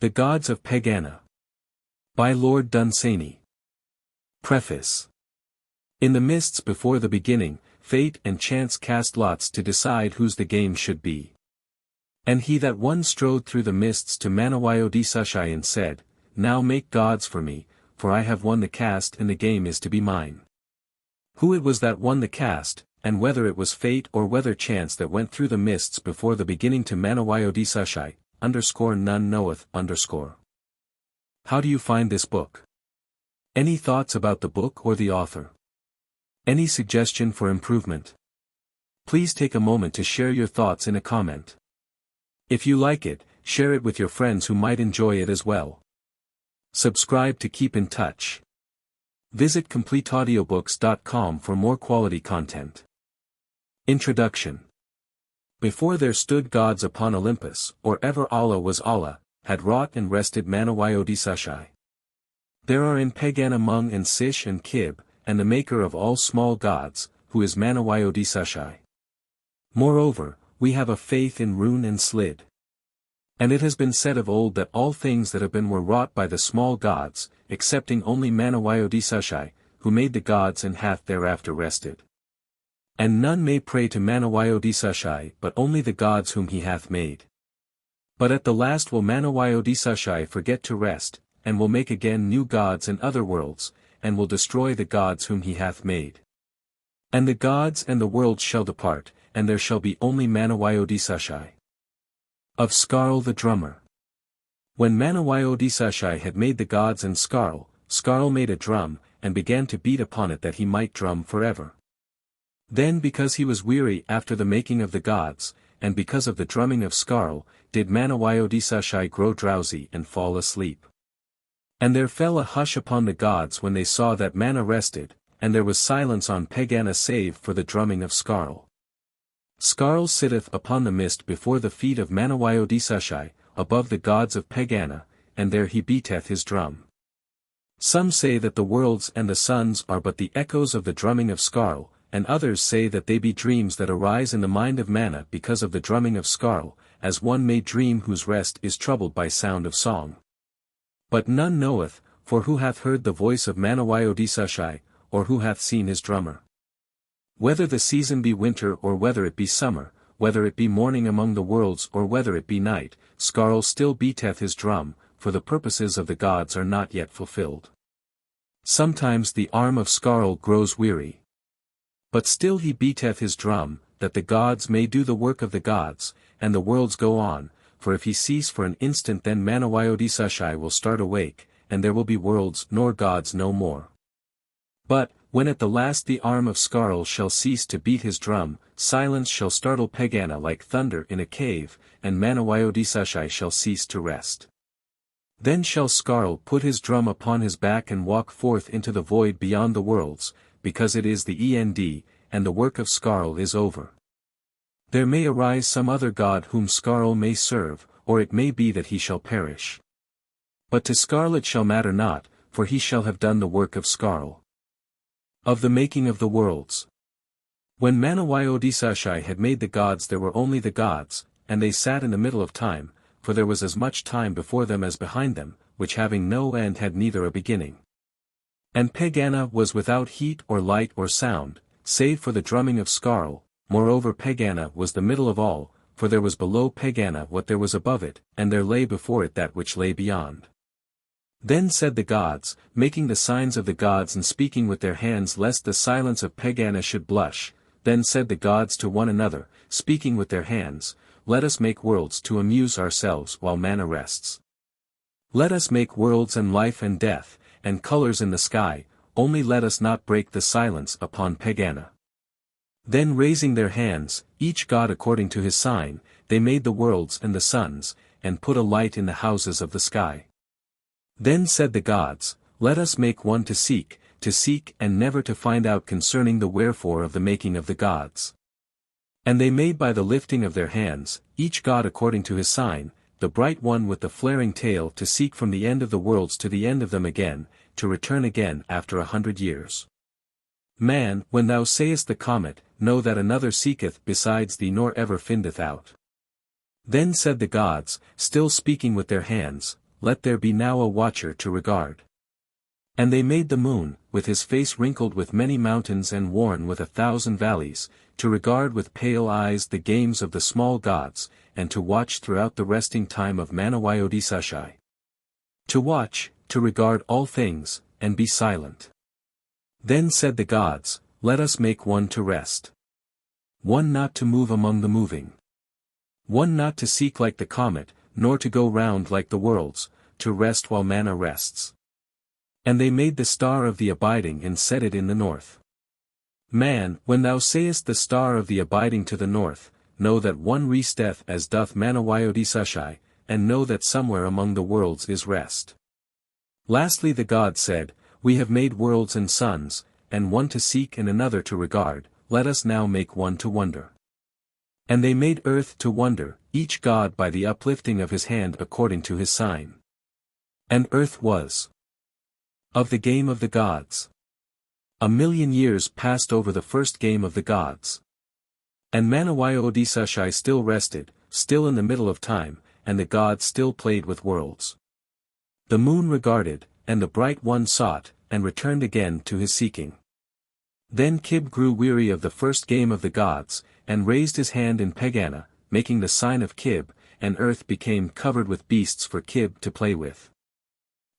The Gods of Pegana. By Lord Dunsany. Preface. In the mists before the beginning, fate and chance cast lots to decide whose the game should be. And he that won strode through the mists to Manawayodisashai and said, Now make gods for me, for I have won the cast and the game is to be mine. Who it was that won the cast, and whether it was fate or whether chance that went through the mists before the beginning to Manawayodisashai, none knoweth, How do you find this book? Any thoughts about the book or the author? Any suggestion for improvement? Please take a moment to share your thoughts in a comment. If you like it, share it with your friends who might enjoy it as well. Subscribe to keep in touch. Visit CompleteAudiobooks.com for more quality content. Introduction. Before there stood gods upon Olympus, or ever Allah was Allah, had wrought and rested Manawayodisashai. There are in Pegāna Mung and Sish and Kib, and the maker of all small gods, who is Manawayodisashai. Moreover, we have a faith in Roon and Slid. And it has been said of old that all things that have been were wrought by the small gods, excepting only Manawayodisashai, who made the gods and hath thereafter rested. And none may pray to Manawayodisashai but only the gods whom he hath made. But at the last will Manawayodisashai forget to rest, and will make again new gods and other worlds, and will destroy the gods whom he hath made. And the gods and the worlds shall depart, and there shall be only Manawayodisashai. Of Skarl the Drummer. When Manawayodisashai had made the gods and Skarl made a drum, and began to beat upon it that he might drum forever. Then because he was weary after the making of the gods, and because of the drumming of Skarl, did Manawayodisashai grow drowsy and fall asleep. And there fell a hush upon the gods when they saw that Mana rested, and there was silence on Pegāna save for the drumming of Skarl. Skarl sitteth upon the mist before the feet of Manawayodisashai, above the gods of Pegāna, and there he beateth his drum. Some say that the worlds and the suns are but the echoes of the drumming of Skarl, and others say that they be dreams that arise in the mind of Mana because of the drumming of Skarl, as one may dream whose rest is troubled by sound of song. But none knoweth, for who hath heard the voice of Manawayodisashai, or who hath seen his drummer? Whether the season be winter or whether it be summer, whether it be morning among the worlds or whether it be night, Skarl still beateth his drum, for the purposes of the gods are not yet fulfilled. Sometimes the arm of Skarl grows weary. But still he beateth his drum, that the gods may do the work of the gods, and the worlds go on, for if he cease for an instant then Manawayodisashai will start awake, and there will be worlds nor gods no more. But, when at the last the arm of Skarl shall cease to beat his drum, silence shall startle Pegāna like thunder in a cave, and Manawayodisashai shall cease to rest. Then shall Skarl put his drum upon his back and walk forth into the void beyond the worlds, because it is the end, and the work of Skarl is over. There may arise some other god whom Skarl may serve, or it may be that he shall perish. But to Skarl it shall matter not, for he shall have done the work of Skarl. Of the making of the worlds. When Manawayodisashai had made the gods there were only the gods, and they sat in the middle of time, for there was as much time before them as behind them, which having no end had neither a beginning. And Pegāna was without heat or light or sound, save for the drumming of Skarl. Moreover Pegāna was the middle of all, for there was below Pegāna what there was above it, and there lay before it that which lay beyond. Then said the gods, making the signs of the gods and speaking with their hands lest the silence of Pegāna should blush, then said the gods to one another, speaking with their hands, Let us make worlds to amuse ourselves while Mana rests. Let us make worlds and life and death, and colors in the sky, only let us not break the silence upon Pegāna. Then raising their hands, each god according to his sign, they made the worlds and the suns, and put a light in the houses of the sky. Then said the gods, Let us make one to seek and never to find out concerning the wherefore of the making of the gods. And they made by the lifting of their hands, each god according to his sign, the bright one with the flaring tail to seek from the end of the worlds to the end of them again, to return again after 100 years. Man, when thou sayest the comet, know that another seeketh besides thee nor ever findeth out. Then said the gods, still speaking with their hands, let there be now a watcher to regard. And they made the moon, with his face wrinkled with many mountains and worn with 1,000 valleys, to regard with pale eyes the games of the small gods, and to watch throughout the resting time of Manawayodisashai. To watch, to regard all things, and be silent. Then said the gods, let us make one to rest. One not to move among the moving. One not to seek like the comet, nor to go round like the worlds, to rest while Mana rests. And they made the star of the abiding and set it in the north. Man, when thou sayest the star of the abiding to the north, know that one resteth as doth Manawayodisashai, and know that somewhere among the worlds is rest. Lastly the god said, we have made worlds and suns, and one to seek and another to regard, let us now make one to wonder. And they made earth to wonder, each god by the uplifting of his hand according to his sign. And earth was of the game of the gods. 1,000,000 years passed over the first game of the gods. And Manawayodisashai still rested, still in the middle of time, and the gods still played with worlds. The moon regarded, and the bright one sought, and returned again to his seeking. Then Kib grew weary of the first game of the gods, and raised his hand in Pegāna, making the sign of Kib, and earth became covered with beasts for Kib to play with.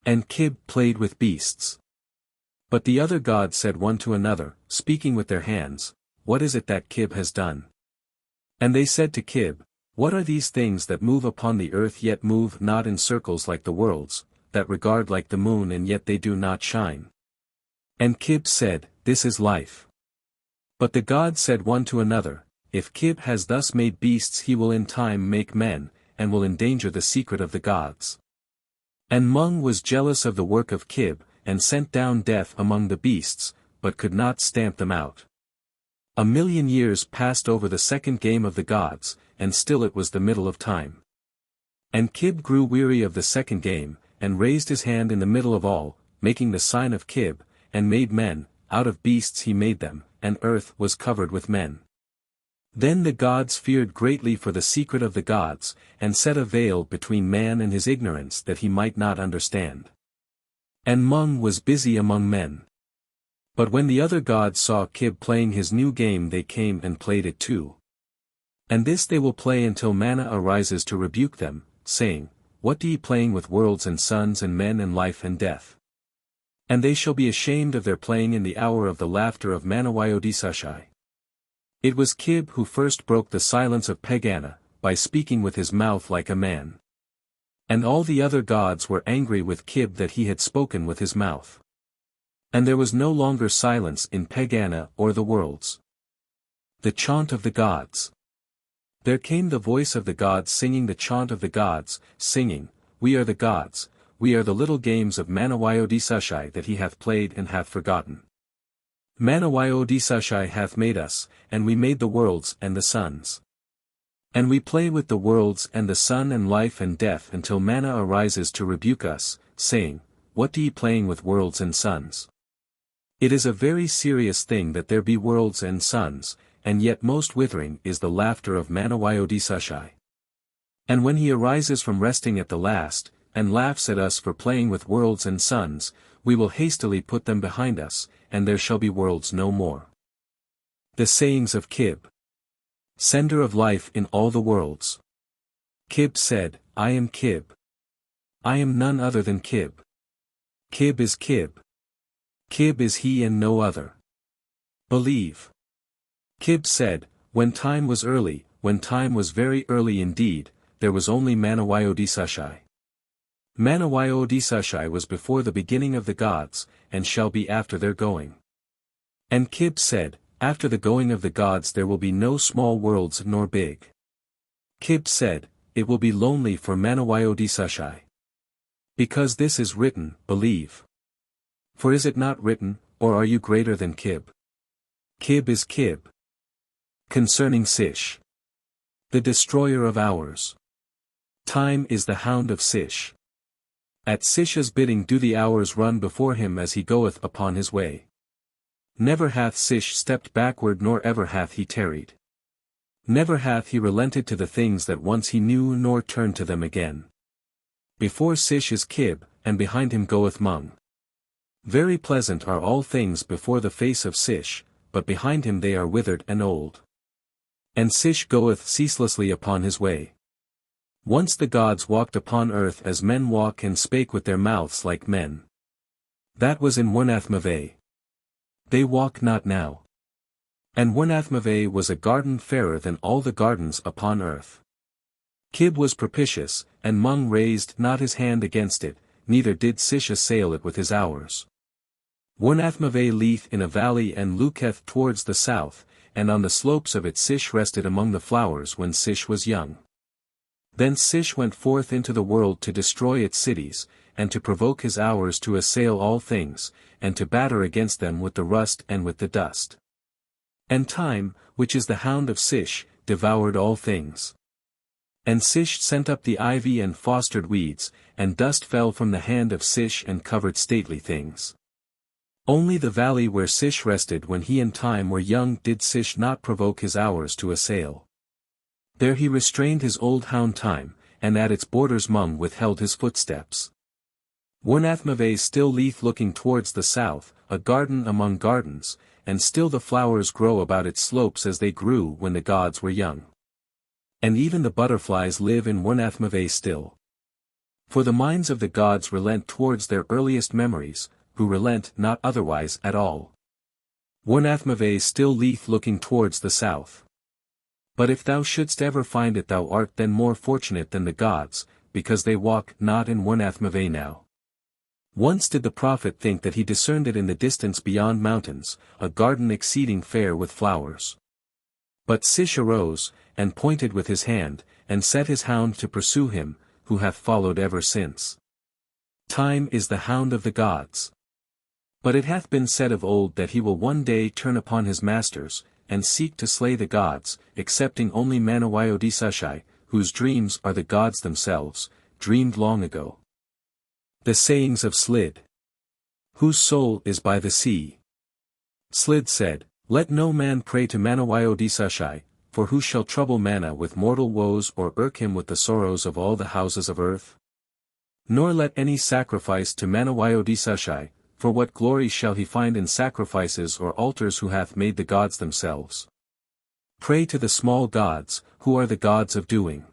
And Kib played with beasts. But the other gods said one to another, speaking with their hands, what is it that Kib has done? And they said to Kib, what are these things that move upon the earth yet move not in circles like the worlds, that regard like the moon and yet they do not shine? And Kib said, this is life. But the gods said one to another, if Kib has thus made beasts he will in time make men, and will endanger the secret of the gods. And Mung was jealous of the work of Kib, and sent down death among the beasts, but could not stamp them out. 1,000,000 years passed over the second game of the gods, and still it was the middle of time. And Kib grew weary of the second game, and raised his hand in the middle of all, making the sign of Kib, and made men, out of beasts he made them, and earth was covered with men. Then the gods feared greatly for the secret of the gods, and set a veil between man and his ignorance that he might not understand. And Mung was busy among men. But when the other gods saw Kib playing his new game they came and played it too. And this they will play until Mana arises to rebuke them, saying, what do ye playing with worlds and suns and men and life and death? And they shall be ashamed of their playing in the hour of the laughter of Manawayodisashai. It was Kib who first broke the silence of Pegāna, by speaking with his mouth like a man. And all the other gods were angry with Kib that he had spoken with his mouth. And there was no longer silence in Pegāna or the worlds. The Chaunt of the Gods. There came the voice of the gods singing the Chaunt of the Gods, singing, we are the gods, we are the little games of Manawayodisashai that he hath played and hath forgotten. Manawayodisashai hath made us, and we made the worlds and the suns. And we play with the worlds and the sun and life and death until Mana arises to rebuke us, saying, what do ye playing with worlds and suns? It is a very serious thing that there be worlds and suns, and yet most withering is the laughter of Manawayodisashai. And when he arises from resting at the last, and laughs at us for playing with worlds and suns, we will hastily put them behind us, and there shall be worlds no more. The Sayings of Kib. Sender of life in all the worlds. Kib said, I am Kib. I am none other than Kib. Kib is Kib. Kib is he and no other. Believe. Kib said, when time was early, when time was very early indeed, there was only Manawayodisashai. Manawayodisashai was before the beginning of the gods, and shall be after their going. And Kib said, after the going of the gods there will be no small worlds nor big. Kib said, it will be lonely for Manawayodisashai. Because this is written, believe. For is it not written, or are you greater than Kib? Kib is Kib. Concerning Sish. The destroyer of hours. Time is the hound of Sish. At Sish's bidding do the hours run before him as he goeth upon his way. Never hath Sish stepped backward nor ever hath he tarried. Never hath he relented to the things that once he knew nor turned to them again. Before Sish is Kib, and behind him goeth Mung. Very pleasant are all things before the face of Sish, but behind him they are withered and old. And Sish goeth ceaselessly upon his way. Once the gods walked upon earth as men walk and spake with their mouths like men. That was in Yonath-Lahai. They walk not now. And Yonath-Lahai was a garden fairer than all the gardens upon earth. Kib was propitious, and Mung raised not his hand against it, neither did Sish assail it with his hours. Yonath-Lahai lieth in a valley and looketh towards the south, and on the slopes of it Sish rested among the flowers when Sish was young. Then Sish went forth into the world to destroy its cities, and to provoke his hours to assail all things, and to batter against them with the rust and with the dust. And time, which is the hound of Sish, devoured all things. And Sish sent up the ivy and fostered weeds, and dust fell from the hand of Sish and covered stately things. Only the valley where Sish rested when he and Time were young did Sish not provoke his hours to assail. There he restrained his old hound Time, and at its borders Mung withheld his footsteps. Yonath-Lahai still lieth looking towards the south, a garden among gardens, and still the flowers grow about its slopes as they grew when the gods were young. And even the butterflies live in Yonath-Lahai still. For the minds of the gods relent towards their earliest memories, who relent not otherwise at all. Yonath-Lahai still lieth looking towards the south. But if thou shouldst ever find it thou art then more fortunate than the gods, because they walk not in Yonath-Lahai now. Once did the prophet think that he discerned it in the distance beyond mountains, a garden exceeding fair with flowers. But Sish arose, and pointed with his hand, and set his hound to pursue him, who hath followed ever since. Time is the hound of the gods. But it hath been said of old that he will one day turn upon his masters, and seek to slay the gods, excepting only Manawyodisashai, whose dreams are the gods themselves, dreamed long ago. The Sayings of Slid. Whose soul is by the sea. Slid said, Let no man pray to Manawyodisashai, for who shall trouble Mana with mortal woes or irk him with the sorrows of all the houses of earth? Nor let any sacrifice to Manawyodisashai, for what glory shall he find in sacrifices or altars who hath made the gods themselves? Pray to the small gods, who are the gods of doing.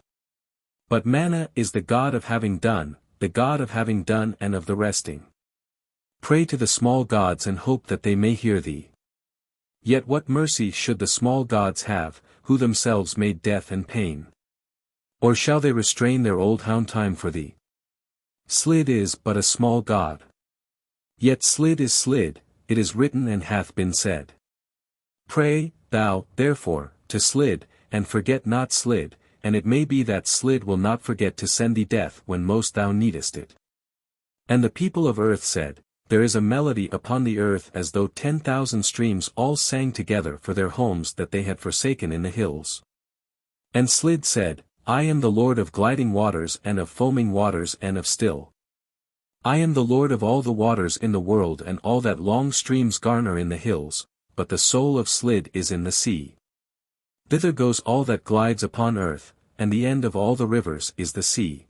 But Mana is the god of having done, the god of having done and of the resting. Pray to the small gods and hope that they may hear thee. Yet what mercy should the small gods have, who themselves made death and pain? Or shall they restrain their old hound Time for thee? Slid is but a small god. Yet Slid is Slid, it is written and hath been said. Pray, thou, therefore, to Slid, and forget not Slid, and it may be that Slid will not forget to send thee death when most thou needest it. And the people of earth said, There is a melody upon the earth as though 10,000 streams all sang together for their homes that they had forsaken in the hills. And Slid said, I am the Lord of gliding waters and of foaming waters and of still. I am the Lord of all the waters in the world and all that long streams garner in the hills, but the soul of Slid is in the sea. Thither goes all that glides upon earth, and the end of all the rivers is the sea.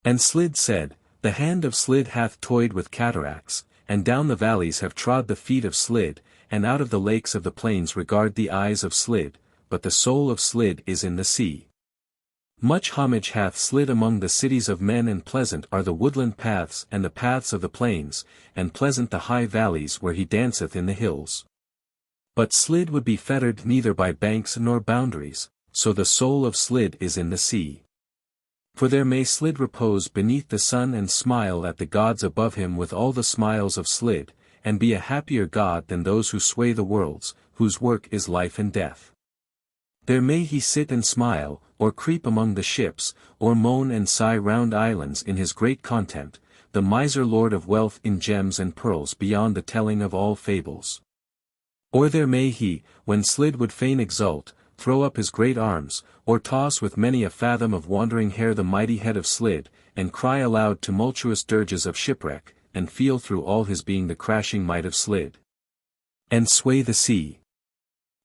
And Slid said, The hand of Slid hath toyed with cataracts, and down the valleys have trod the feet of Slid, and out of the lakes of the plains regard the eyes of Slid, but the soul of Slid is in the sea. Much homage hath Slid among the cities of men, and pleasant are the woodland paths and the paths of the plains, and pleasant the high valleys where he danceth in the hills. But Slid would be fettered neither by banks nor boundaries, so the soul of Slid is in the sea. For there may Slid repose beneath the sun and smile at the gods above him with all the smiles of Slid, and be a happier god than those who sway the worlds, whose work is life and death. There may he sit and smile, or creep among the ships, or moan and sigh round islands in his great content, the miser lord of wealth in gems and pearls beyond the telling of all fables. Or there may he, when Slid would fain exult, throw up his great arms, or toss with many a fathom of wandering hair the mighty head of Slid, and cry aloud tumultuous dirges of shipwreck, and feel through all his being the crashing might of Slid. And sway the sea.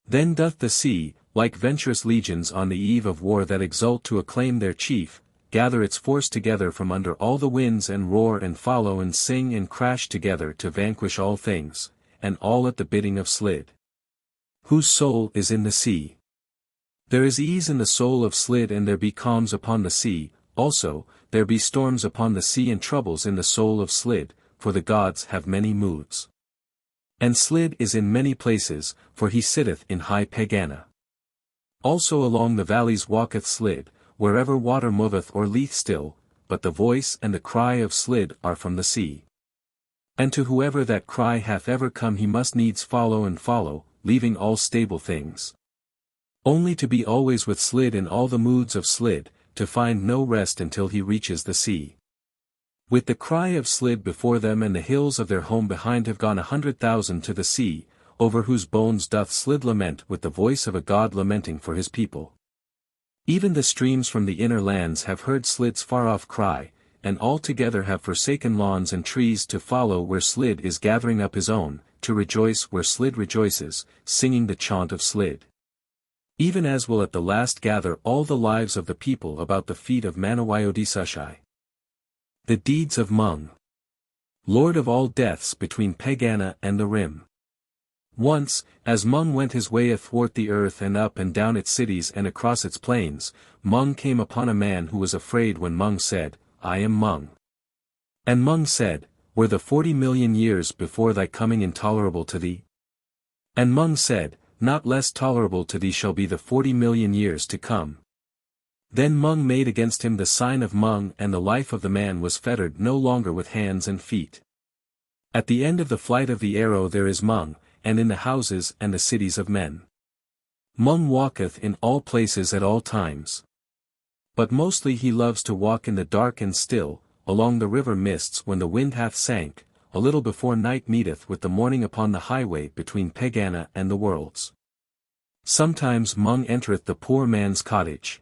Then doth the sea, like venturous legions on the eve of war that exult to acclaim their chief, gather its force together from under all the winds and roar and follow and sing and crash together to vanquish all things, and all at the bidding of Slid, whose soul is in the sea. There is ease in the soul of Slid and there be calms upon the sea, also, there be storms upon the sea and troubles in the soul of Slid, for the gods have many moods. And Slid is in many places, for he sitteth in high Pegāna. Also along the valleys walketh Slid, wherever water moveth or lieth still, but the voice and the cry of Slid are from the sea. And to whoever that cry hath ever come he must needs follow and follow, leaving all stable things. Only to be always with Slid in all the moods of Slid, to find no rest until he reaches the sea. With the cry of Slid before them and the hills of their home behind have gone 100,000 to the sea, over whose bones doth Slid lament with the voice of a god lamenting for his people. Even the streams from the inner lands have heard Slid's far-off cry, and all together have forsaken lawns and trees to follow where Slid is gathering up his own, to rejoice where Slid rejoices, singing the chaunt of Slid. Even as will at the last gather all the lives of the people about the feet of Manawayodisashai. The Deeds of Mung. Lord of all deaths between Pegāna and the rim. Once, as Mung went his way athwart the earth and up and down its cities and across its plains, Mung came upon a man who was afraid when Mung said, I am Mung. And Mung said, Were the 40 million years before thy coming intolerable to thee? And Mung said, Not less tolerable to thee shall be the 40 million years to come. Then Mung made against him the sign of Mung and the life of the man was fettered no longer with hands and feet. At the end of the flight of the arrow there is Mung, and in the houses and the cities of men. Mung walketh in all places at all times. But mostly he loves to walk in the dark and still, along the river mists when the wind hath sank, a little before night meeteth with the morning upon the highway between Pegāna and the worlds. Sometimes Mung entereth the poor man's cottage.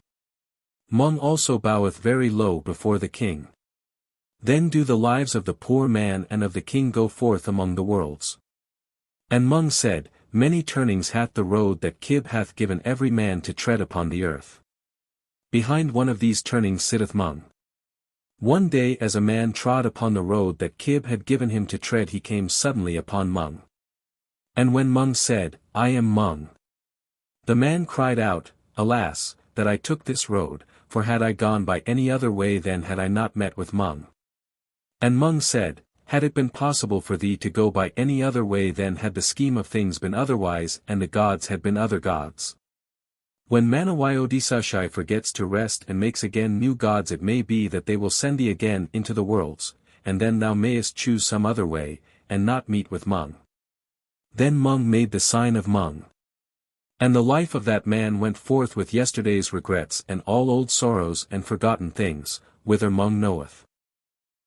Mung also boweth very low before the king. Then do the lives of the poor man and of the king go forth among the worlds. And Mung said, Many turnings hath the road that Kib hath given every man to tread upon the earth. Behind one of these turnings sitteth Mung. One day as a man trod upon the road that Kib had given him to tread he came suddenly upon Mung. And when Mung said, I am Mung, the man cried out, Alas, that I took this road, for had I gone by any other way then had I not met with Mung. And Mung said, Had it been possible for thee to go by any other way then had the scheme of things been otherwise and the gods had been other gods. When Manawayodisashai forgets to rest and makes again new gods it may be that they will send thee again into the worlds, and then thou mayest choose some other way, and not meet with Mung. Then Mung made the sign of Mung. And the life of that man went forth with yesterday's regrets and all old sorrows and forgotten things, whither Mung knoweth.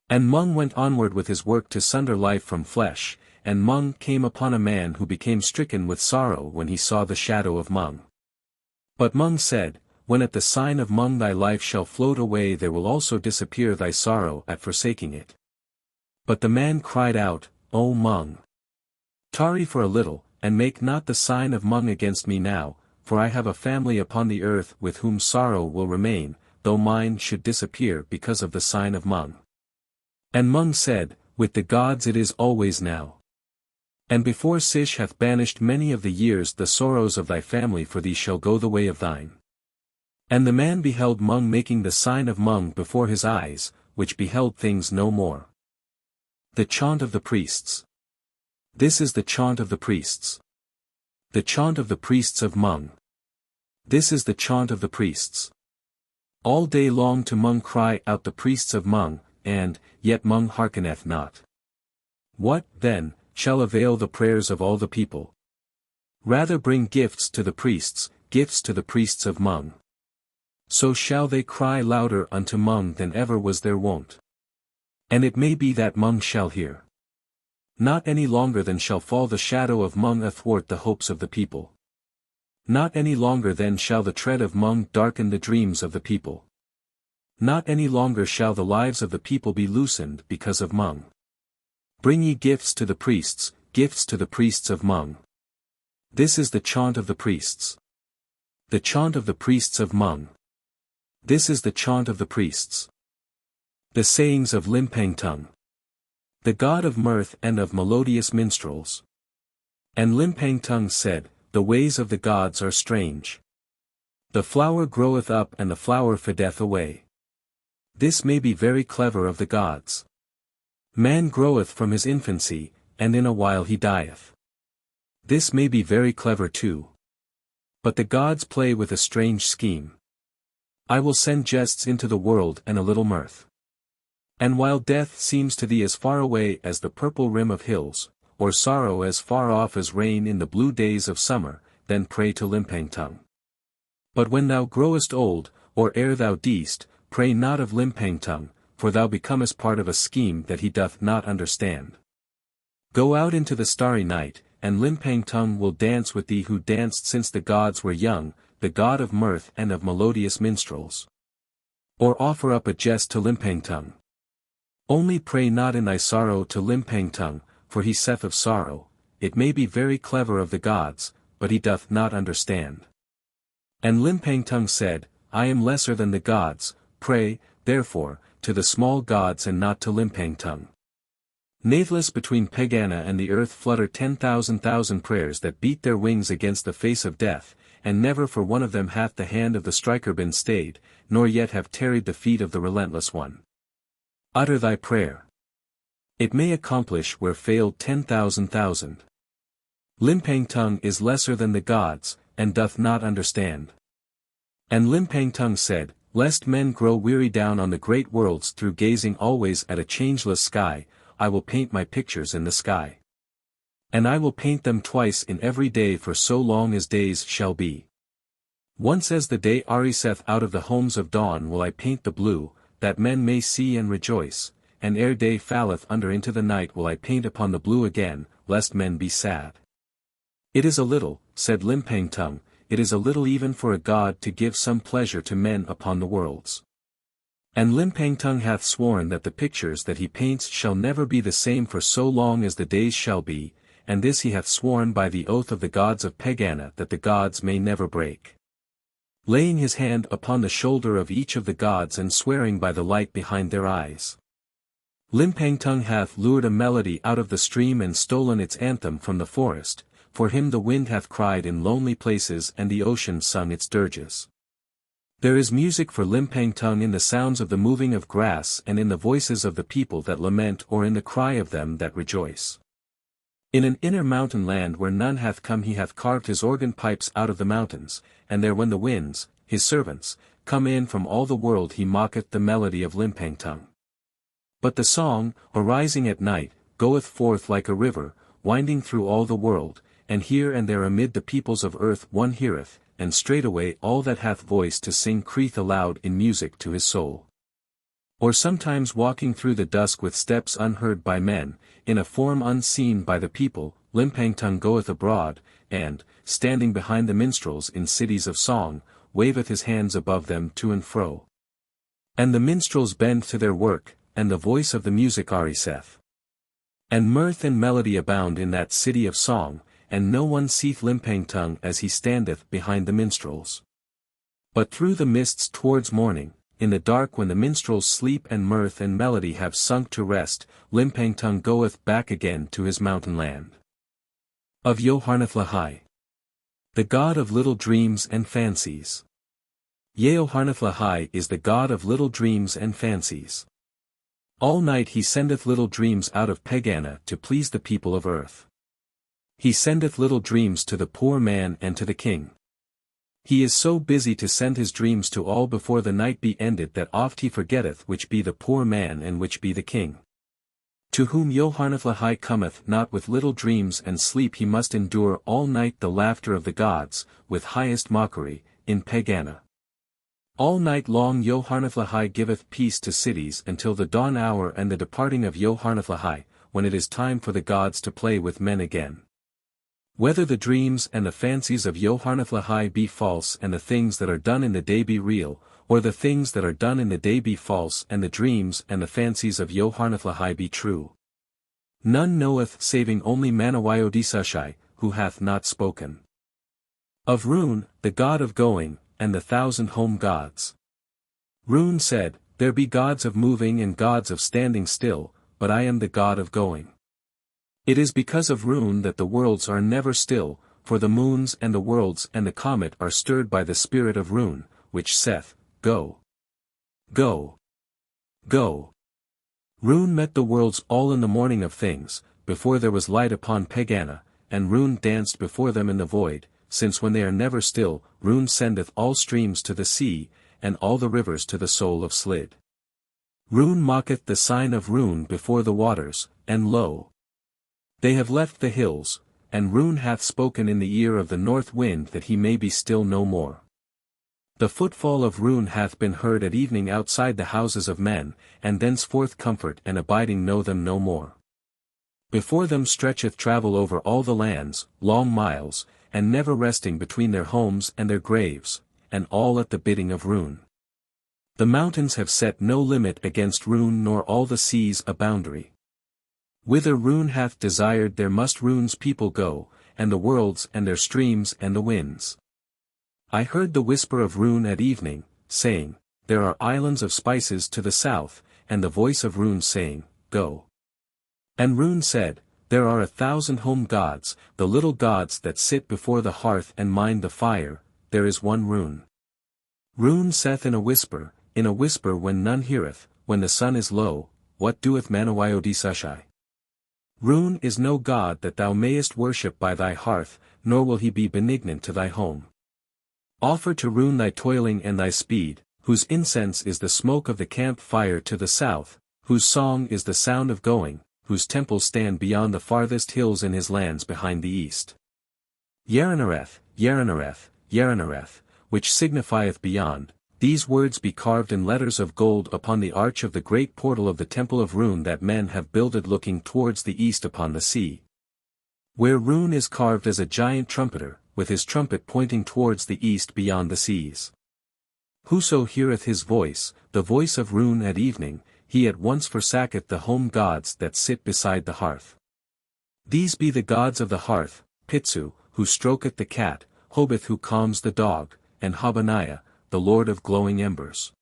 And Mung went onward with his work to sunder life from flesh, and Mung came upon a man who became stricken with sorrow when he saw the shadow of Mung. But Mung said, When at the sign of Mung thy life shall float away there will also disappear thy sorrow at forsaking it. But the man cried out, O Mung! Tarry for a little, and make not the sign of Mung against me now, for I have a family upon the earth with whom sorrow will remain, though mine should disappear because of the sign of Mung. And Mung said, With the gods it is always now. And before Sish hath banished many of the years the sorrows of thy family for thee shall go the way of thine. And the man beheld Mung making the sign of Mung before his eyes, which beheld things no more. The Chaunt of the Priests. This is the Chaunt of the Priests. The Chaunt of the Priests of Mung. This is the Chaunt of the Priests. All day long to Mung cry out the priests of Mung, and, yet Mung hearkeneth not. What, then, shall avail the prayers of all the people? Rather bring gifts to the priests of Mung. So shall they cry louder unto Mung than ever was their wont. And it may be that Mung shall hear. Not any longer then shall fall the shadow of Mung athwart the hopes of the people. Not any longer then shall the tread of Mung darken the dreams of the people. Not any longer shall the lives of the people be loosened because of Mung. Bring ye gifts to the priests of Mung. This is the Chaunt of the Priests. The Chaunt of the Priests of Mung. This is the Chaunt of the Priests. The Sayings of Limpang-Tung. The god of mirth and of melodious minstrels. And Limpang-Tung said, The ways of the gods are strange. The flower groweth up and the flower fadeth away. This may be very clever of the gods. Man groweth from his infancy, and in a while he dieth. This may be very clever too. But the gods play with a strange scheme. I will send jests into the world and a little mirth. And while death seems to thee as far away as the purple rim of hills, or sorrow as far off as rain in the blue days of summer, then pray to Limpang-Tung. But when thou growest old, or ere thou deest, pray not of Limpang-Tung, for thou becomest part of a scheme that he doth not understand. Go out into the starry night, and Limpang-Tung will dance with thee who danced since the gods were young, the god of mirth and of melodious minstrels. Or offer up a jest to Limpang-Tung. Only pray not in thy sorrow to Limpang-Tung, for he saith of sorrow, It may be very clever of the gods, but he doth not understand. And Limpang-Tung said, I am lesser than the gods, pray, therefore, to the small gods and not to Limpang-Tung. Natheless between Pegāna and the earth flutter 10,000 prayers that beat their wings against the face of death, and never for one of them hath the hand of the striker been stayed, nor yet have tarried the feet of the relentless one. Utter thy prayer. It may accomplish where failed 10,000. Limpang-Tung is lesser than the gods, and doth not understand. And Limpang-Tung said, Lest men grow weary down on the great worlds through gazing always at a changeless sky, I will paint my pictures in the sky. And I will paint them twice in every day for so long as days shall be. Once as the day ariseth out of the homes of dawn will I paint the blue, that men may see and rejoice, and ere day falleth under into the night will I paint upon the blue again, lest men be sad. It is a little, said Limpang-Tung, it is a little even for a god to give some pleasure to men upon the worlds. And Limpang-Tung hath sworn that the pictures that he paints shall never be the same for so long as the days shall be, and this he hath sworn by the oath of the gods of Pegāna that the gods may never break. Laying his hand upon the shoulder of each of the gods and swearing by the light behind their eyes. Limpang-Tung hath lured a melody out of the stream and stolen its anthem from the forest, for him the wind hath cried in lonely places and the ocean sung its dirges. There is music for Limpang-Tung in the sounds of the moving of grass and in the voices of the people that lament or in the cry of them that rejoice. In an inner mountain land where none hath come he hath carved his organ pipes out of the mountains, and there when the winds, his servants, come in from all the world he mocketh the melody of Limpang-Tung. But the song, arising at night, goeth forth like a river, winding through all the world, and here and there amid the peoples of earth one heareth, and straightway all that hath voice to sing crieth aloud in music to his soul. Or sometimes walking through the dusk with steps unheard by men, in a form unseen by the people, Limpang-Tung goeth abroad, and, standing behind the minstrels in cities of song, waveth his hands above them to and fro. And the minstrels bend to their work, and the voice of the music ariseth. And mirth and melody abound in that city of song, and no one seeth Limpang-Tung as he standeth behind the minstrels. But through the mists towards morning, in the dark when the minstrels sleep and mirth and melody have sunk to rest, Limpang-Tung goeth back again to his mountain land. Of Yoharneth-Lahai. The god of little dreams and fancies. Yoharneth-Lahai is the god of little dreams and fancies. All night he sendeth little dreams out of Pegāna to please the people of earth. He sendeth little dreams to the poor man and to the king. He is so busy to send his dreams to all before the night be ended that oft he forgetteth which be the poor man and which be the king. To whom Yoharneth-Lahai cometh not with little dreams and sleep he must endure all night the laughter of the gods, with highest mockery, in Pegāna. All night long Yoharneth-Lahai giveth peace to cities until the dawn hour and the departing of Yoharneth-Lahai, when it is time for the gods to play with men again. Whether the dreams and the fancies of Yoharneth-Lahai be false and the things that are done in the day be real, or the things that are done in the day be false and the dreams and the fancies of Yoharneth-Lahai be true. None knoweth saving only Manawayodisashai, who hath not spoken. Of Roon, the god of going, and the 1,000 home gods. Roon said, "There be gods of moving and gods of standing still, but I am the god of going. It is because of Roon that the worlds are never still, for the moons and the worlds and the comet are stirred by the spirit of Roon, which saith, Go. Go. Go." Roon met the worlds all in the morning of things, before there was light upon Pegāna, and Roon danced before them in the void, since when they are never still, Roon sendeth all streams to the sea, and all the rivers to the soul of Slid. Roon mocketh the sign of Roon before the waters, and lo! They have left the hills, and Roon hath spoken in the ear of the north wind that he may be still no more. The footfall of Roon hath been heard at evening outside the houses of men, and thenceforth comfort and abiding know them no more. Before them stretcheth travel over all the lands, long miles, and never resting between their homes and their graves, and all at the bidding of Roon. The mountains have set no limit against Roon nor all the seas a boundary. Whither Roon hath desired there must Roon's people go, and the worlds and their streams and the winds. I heard the whisper of Roon at evening, saying, There are islands of spices to the south, and the voice of Roon saying, Go. And Roon said, There are 1,000 home gods, the little gods that sit before the hearth and mind the fire, there is one Roon. Roon saith in a whisper when none heareth, when the sun is low, What doeth Manawayodisushai? Roon is no god that thou mayest worship by thy hearth, nor will he be benignant to thy home. Offer to Roon thy toiling and thy speed, whose incense is the smoke of the camp fire to the south, whose song is the sound of going, whose temples stand beyond the farthest hills in his lands behind the east. Yoharneth, Yoharneth, Yoharneth, which signifieth beyond, these words be carved in letters of gold upon the arch of the great portal of the temple of Roon that men have builded looking towards the east upon the sea. Where Roon is carved as a giant trumpeter, with his trumpet pointing towards the east beyond the seas. Whoso heareth his voice, the voice of Roon at evening, he at once forsaketh the home gods that sit beside the hearth. These be the gods of the hearth, Pitsu, who stroketh the cat, Hobith who calms the dog, and Habaniah, the lord of glowing embers.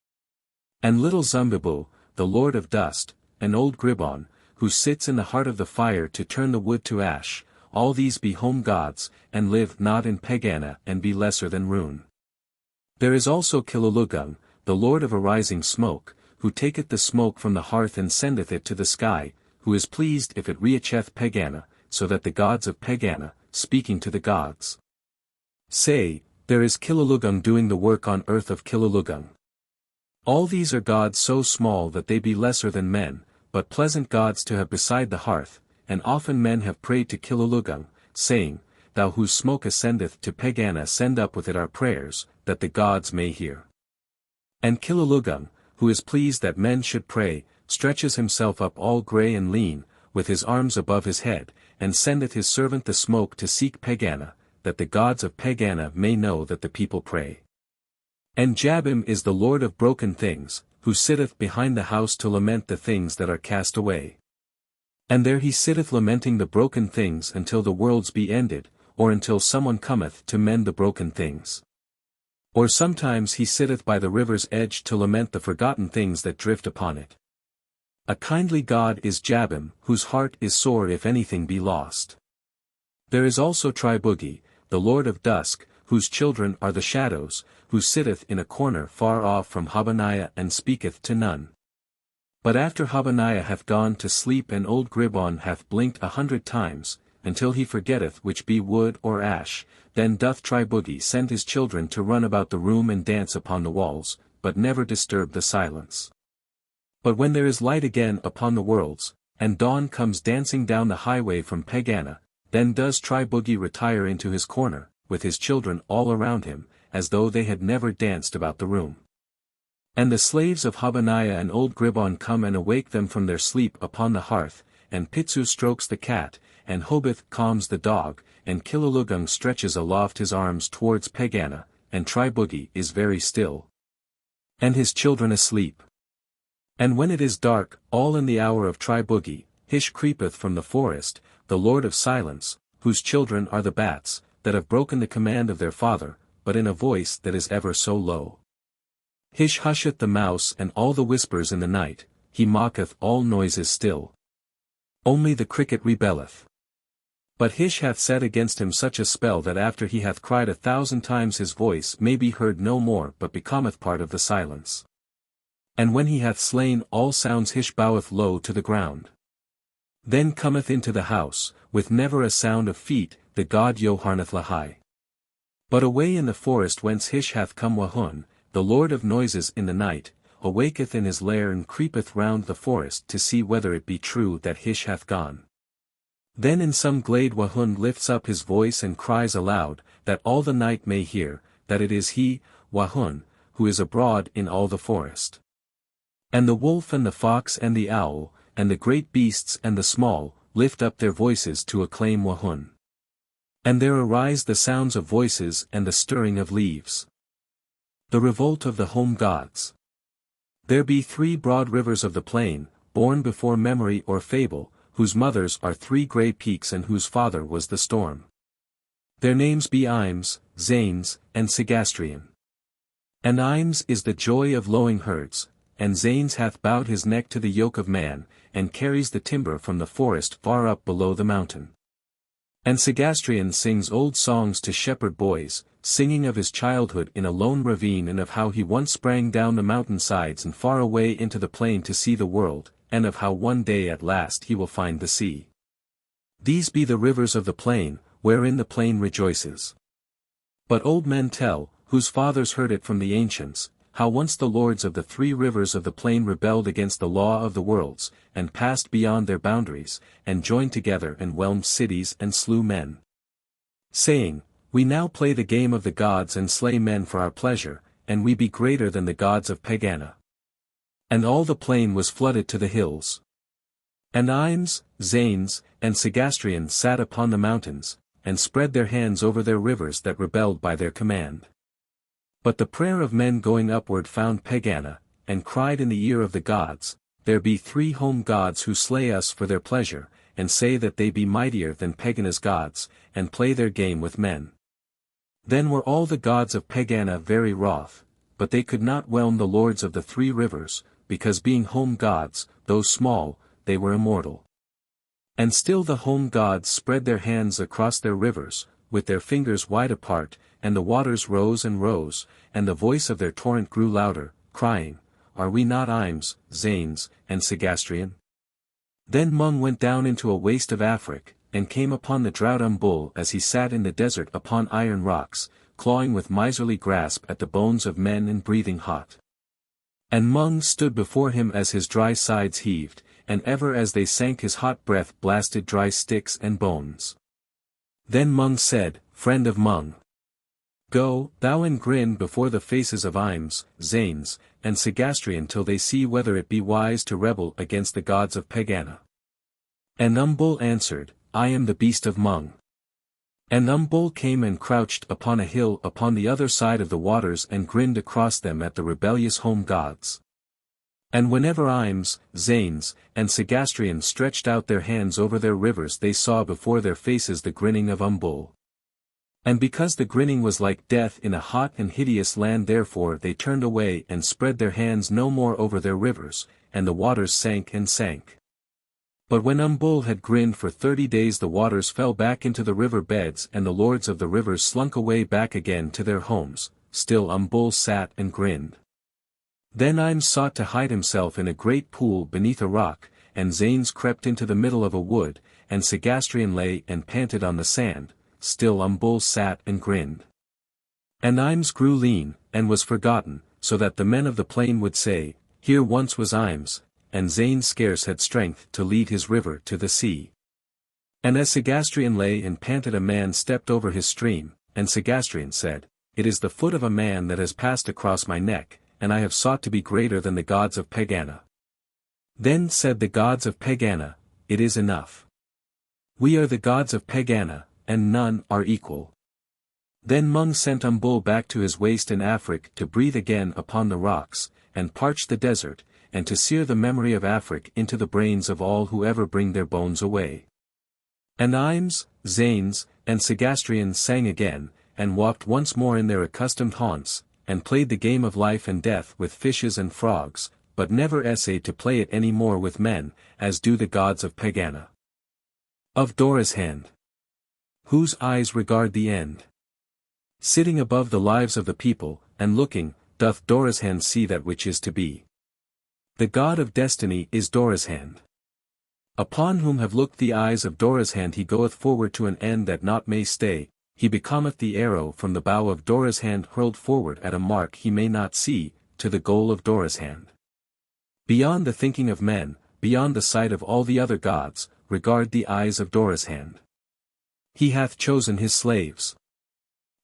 And little Zumbibu, the lord of dust, and old Gribon, who sits in the heart of the fire to turn the wood to ash, all these be home gods, and live not in Pegāna and be lesser than Roon. There is also Kilulugung, the lord of arising smoke, who taketh the smoke from the hearth and sendeth it to the sky, who is pleased if it reacheth Pegāna, so that the gods of Pegāna, speaking to the gods, say, There is Kilulugung doing the work on earth of Kilulugung. All these are gods so small that they be lesser than men, but pleasant gods to have beside the hearth, and often men have prayed to Kilulugung, saying, Thou whose smoke ascendeth to Pegāna send up with it our prayers, that the gods may hear. And Kilulugung, who is pleased that men should pray, stretches himself up all grey and lean, with his arms above his head, and sendeth his servant the smoke to seek Pegāna, that the gods of Pegāna may know that the people pray. And Jabim is the lord of broken things, who sitteth behind the house to lament the things that are cast away. And there he sitteth lamenting the broken things until the worlds be ended, or until someone cometh to mend the broken things. Or sometimes he sitteth by the river's edge to lament the forgotten things that drift upon it. A kindly god is Jabim, whose heart is sore if anything be lost. There is also Tribugi, the lord of dusk, whose children are the shadows, who sitteth in a corner far off from Habaniah and speaketh to none. But after Habaniah hath gone to sleep and old Gribon hath blinked 100 times, until he forgetteth which be wood or ash, then doth Tribugi send his children to run about the room and dance upon the walls, but never disturb the silence. But when there is light again upon the worlds, and dawn comes dancing down the highway from Pegāna, then does Tribugi retire into his corner, with his children all around him, as though they had never danced about the room. And the slaves of Habaniah and old Gribon come and awake them from their sleep upon the hearth, and Pitsu strokes the cat, and Hobith calms the dog, and Kilulugung stretches aloft his arms towards Pegāna, and Tribugi is very still. And his children asleep. And when it is dark, all in the hour of Tribugi, Hish creepeth from the forest, the lord of silence, whose children are the bats, that have broken the command of their father, but in a voice that is ever so low. Hish husheth the mouse and all the whispers in the night, he mocketh all noises still. Only the cricket rebelleth. But Hish hath set against him such a spell that after he hath cried 1,000 times his voice may be heard no more but becometh part of the silence. And when he hath slain all sounds Hish boweth low to the ground. Then cometh into the house, with never a sound of feet, the god Yoharneth-Lahai. But away in the forest whence Hish hath come Wahun, the lord of noises in the night, awaketh in his lair and creepeth round the forest to see whether it be true that Hish hath gone. Then in some glade Wahun lifts up his voice and cries aloud, that all the night may hear, that it is he, Wahun, who is abroad in all the forest. And the wolf and the fox and the owl, and the great beasts and the small, lift up their voices to acclaim Wahun. And there arise the sounds of voices and the stirring of leaves. The revolt of the home gods. There be 3 broad rivers of the plain, born before memory or fable, whose mothers are 3 grey peaks and whose father was the storm. Their names be Imes, Zanes, and Sagastrian. And Imes is the joy of lowing herds, and Zanes hath bowed his neck to the yoke of man, and carries the timber from the forest far up below the mountain. And Sagastrian sings old songs to shepherd boys, singing of his childhood in a lone ravine and of how he once sprang down the mountain sides and far away into the plain to see the world, and of how one day at last he will find the sea. These be the rivers of the plain, wherein the plain rejoices. But old men tell, whose fathers heard it from the ancients, how once the lords of the 3 rivers of the plain rebelled against the law of the worlds, and passed beyond their boundaries, and joined together and whelmed cities and slew men. Saying, we now play the game of the gods and slay men for our pleasure, and we be greater than the gods of Pegāna. And all the plain was flooded to the hills. And Imes, Zanes, and Sagastrian sat upon the mountains, and spread their hands over their rivers that rebelled by their command. But the prayer of men going upward found Pegāna, and cried in the ear of the gods, there be 3 home gods who slay us for their pleasure, and say that they be mightier than Pegāna's gods, and play their game with men. Then were all the gods of Pegāna very wroth, but they could not whelm the lords of the 3 rivers, because being home gods, though small, they were immortal. And still the home gods spread their hands across their rivers, with their fingers wide apart, and the waters rose and rose, and the voice of their torrent grew louder, crying, are we not Imes, Zanes, and Sagastrian? Then Mung went down into a waste of Afric, and came upon the drought Bull as he sat in the desert upon iron rocks, clawing with miserly grasp at the bones of men and breathing hot. And Mung stood before him as his dry sides heaved, and ever as they sank his hot breath blasted dry sticks and bones. Then Mung said, friend of Mung, go, thou and grin before the faces of Imes, Zanes, and Sagastrian till they see whether it be wise to rebel against the gods of Pegāna. And Bull answered, I am the beast of Mung. And Bull came and crouched upon a hill upon the other side of the waters and grinned across them at the rebellious home gods. And whenever Imes, Zanes, and Sagastrian stretched out their hands over their rivers they saw before their faces the grinning of Bull. And because the grinning was like death in a hot and hideous land therefore they turned away and spread their hands no more over their rivers, and the waters sank and sank. But when Bull had grinned for 30 days the waters fell back into the river beds and the lords of the rivers slunk away back again to their homes, still Bull sat and grinned. Then Imes sought to hide himself in a great pool beneath a rock, and Zanes crept into the middle of a wood, and Sagastrian lay and panted on the sand, still Bull sat and grinned. And Imes grew lean, and was forgotten, so that the men of the plain would say, here once was Imes, and Zanes scarce had strength to lead his river to the sea. And as Sagastrian lay and panted a man stepped over his stream, and Sagastrian said, it is the foot of a man that has passed across my neck, and I have sought to be greater than the gods of Pegāna. Then said the gods of Pegāna, it is enough. We are the gods of Pegāna, and none are equal. Then Mung sent Bull back to his waste in Afric to breathe again upon the rocks, and parch the desert, and to sear the memory of Afric into the brains of all who ever bring their bones away. And Imes, Zanes, and Sagastrian sang again, and walked once more in their accustomed haunts, and played the game of life and death with fishes and frogs, but never essayed to play it any more with men, as do the gods of Pegāna. Of Dorozhand, whose eyes regard the end. Sitting above the lives of the people, and looking, doth Dorozhand see that which is to be. The god of destiny is Dorozhand. Upon whom have looked the eyes of Dorozhand he goeth forward to an end that naught may stay, he becometh the arrow from the bow of Dorozhand hurled forward at a mark he may not see, to the goal of Dorozhand. Beyond the thinking of men, beyond the sight of all the other gods, regard the eyes of Dorozhand. He hath chosen his slaves.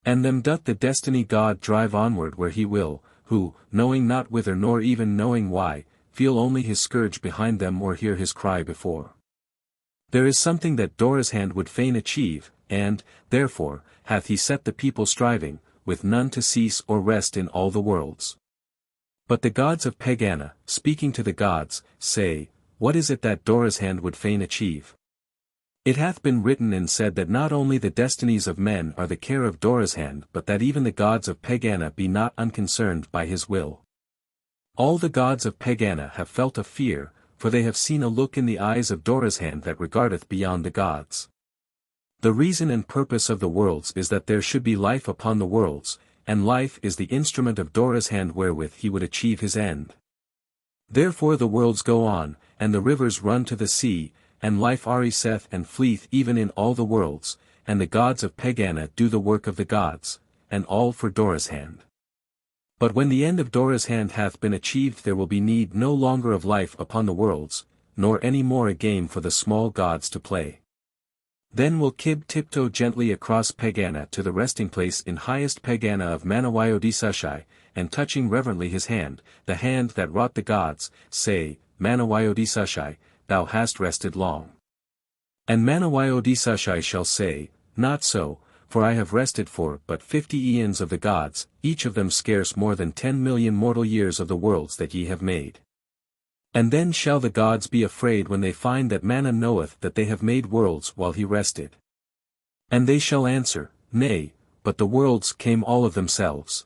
And them doth the destiny god drive onward where he will, who, knowing not whither nor even knowing why, feel only his scourge behind them or hear his cry before. There is something that Dorozhand would fain achieve, and, therefore, hath he set the people striving, with none to cease or rest in all the worlds. But the gods of Pegāna, speaking to the gods, say, what is it that Dorozhand would fain achieve? It hath been written and said that not only the destinies of men are the care of Dorozhand but that even the gods of Pegāna be not unconcerned by his will. All the gods of Pegāna have felt a fear, for they have seen a look in the eyes of Dorozhand that regardeth beyond the gods. The reason and purpose of the worlds is that there should be life upon the worlds, and life is the instrument of Dorozhand wherewith he would achieve his end. Therefore the worlds go on, and the rivers run to the sea, and life ariseth and fleeth even in all the worlds, and the gods of Pegāna do the work of the gods, and all for Dorozhand. But when the end of Dorozhand hath been achieved there will be need no longer of life upon the worlds, nor any more a game for the small gods to play. Then will Kib tiptoe gently across Pegāna to the resting place in highest Pegāna of Manawayodisashai, and touching reverently his hand, the hand that wrought the gods, say, Manawayodisashai, thou hast rested long. And Manawayodisashai shall say, not so, for I have rested for but 50 eons of the gods, each of them scarce more than 10 million mortal years of the worlds that ye have made. And then shall the gods be afraid when they find that Mana knoweth that they have made worlds while he rested. And they shall answer, nay, but the worlds came all of themselves.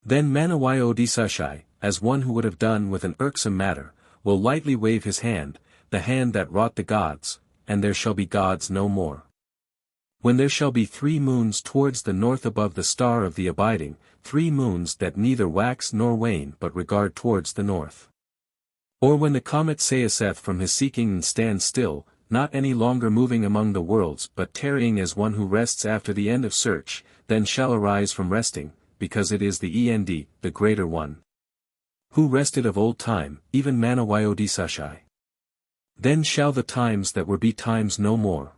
Then Manawayodisashai, as one who would have done with an irksome matter, will lightly wave his hand, the hand that wrought the gods, and there shall be gods no more. When there shall be 3 moons towards the north above the star of the abiding, 3 moons that neither wax nor wane but regard towards the north. Or when the comet saith from his seeking and stands still, not any longer moving among the worlds but tarrying as one who rests after the end of search, then shall arise from resting, because it is the End, the greater one. Who rested of old time, even Manawayodisashai. Then shall the times that were be times no more.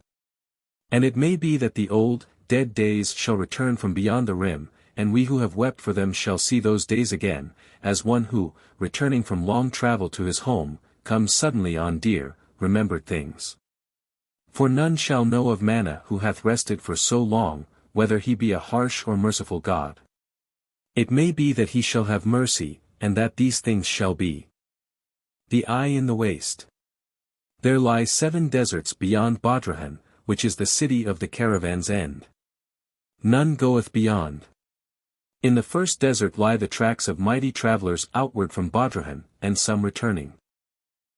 And it may be that the old, dead days shall return from beyond the rim, and we who have wept for them shall see those days again, as one who, returning from long travel to his home, comes suddenly on dear, remembered things. For none shall know of Mana who hath rested for so long, whether he be a harsh or merciful god. It may be that he shall have mercy, and that these things shall be. The eye in the waste. There lie 7 deserts beyond Dorozhand, which is the city of the caravan's end. None goeth beyond. In the first desert lie the tracks of mighty travelers outward from Dorozhand, and some returning.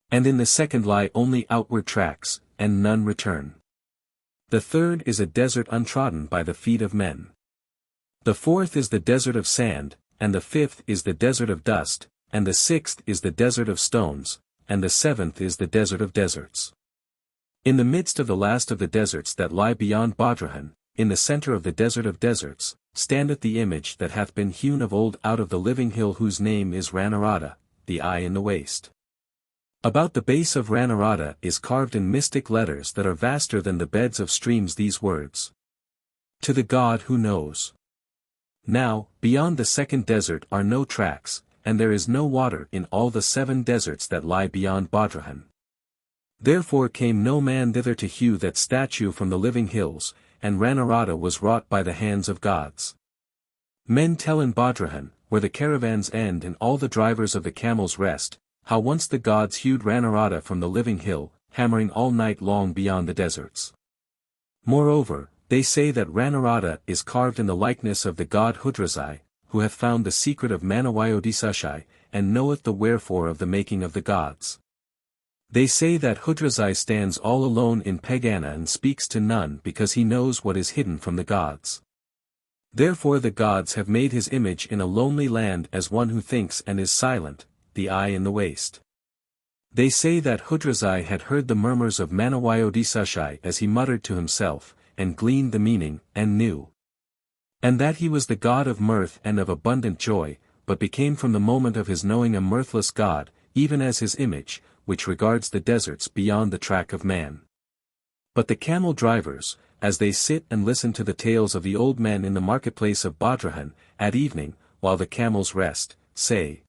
And in the second lie only outward tracks, and none return. The third is a desert untrodden by the feet of men. The fourth is the desert of sand, and the fifth is the desert of dust, and the sixth is the desert of stones, and the seventh is the desert of deserts. In the midst of the last of the deserts that lie beyond Dorozhand, in the center of the desert of deserts, standeth the image that hath been hewn of old out of the living hill whose name is Ranarada, the eye in the waste. About the base of Ranarada is carved in mystic letters that are vaster than the beds of streams these words. To the God who knows. Now, beyond the second desert are no tracks, and there is no water in all the 7 deserts that lie beyond Dorozhand. Therefore came no man thither to hew that statue from the living hills, and Ranarada was wrought by the hands of gods. Men tell in Dorozhand, where the caravans end and all the drivers of the camels rest, how once the gods hewed Ranarada from the living hill, hammering all night long beyond the deserts. Moreover, they say that Ranarada is carved in the likeness of the god Hudrazai, who hath found the secret of Manawayodisashai, and knoweth the wherefore of the making of the gods. They say that Hudrasai stands all alone in Pegāna and speaks to none because he knows what is hidden from the gods. Therefore the gods have made his image in a lonely land as one who thinks and is silent, the eye in the waste. They say that Hudrasai had heard the murmurs of Manawayodisashai as he muttered to himself, and gleaned the meaning, and knew. And that he was the god of mirth and of abundant joy, but became from the moment of his knowing a mirthless god, even as his image, which regards the deserts beyond the track of man. But the camel drivers, as they sit and listen to the tales of the old men in the marketplace of Dorozhand, at evening, while the camels rest, say,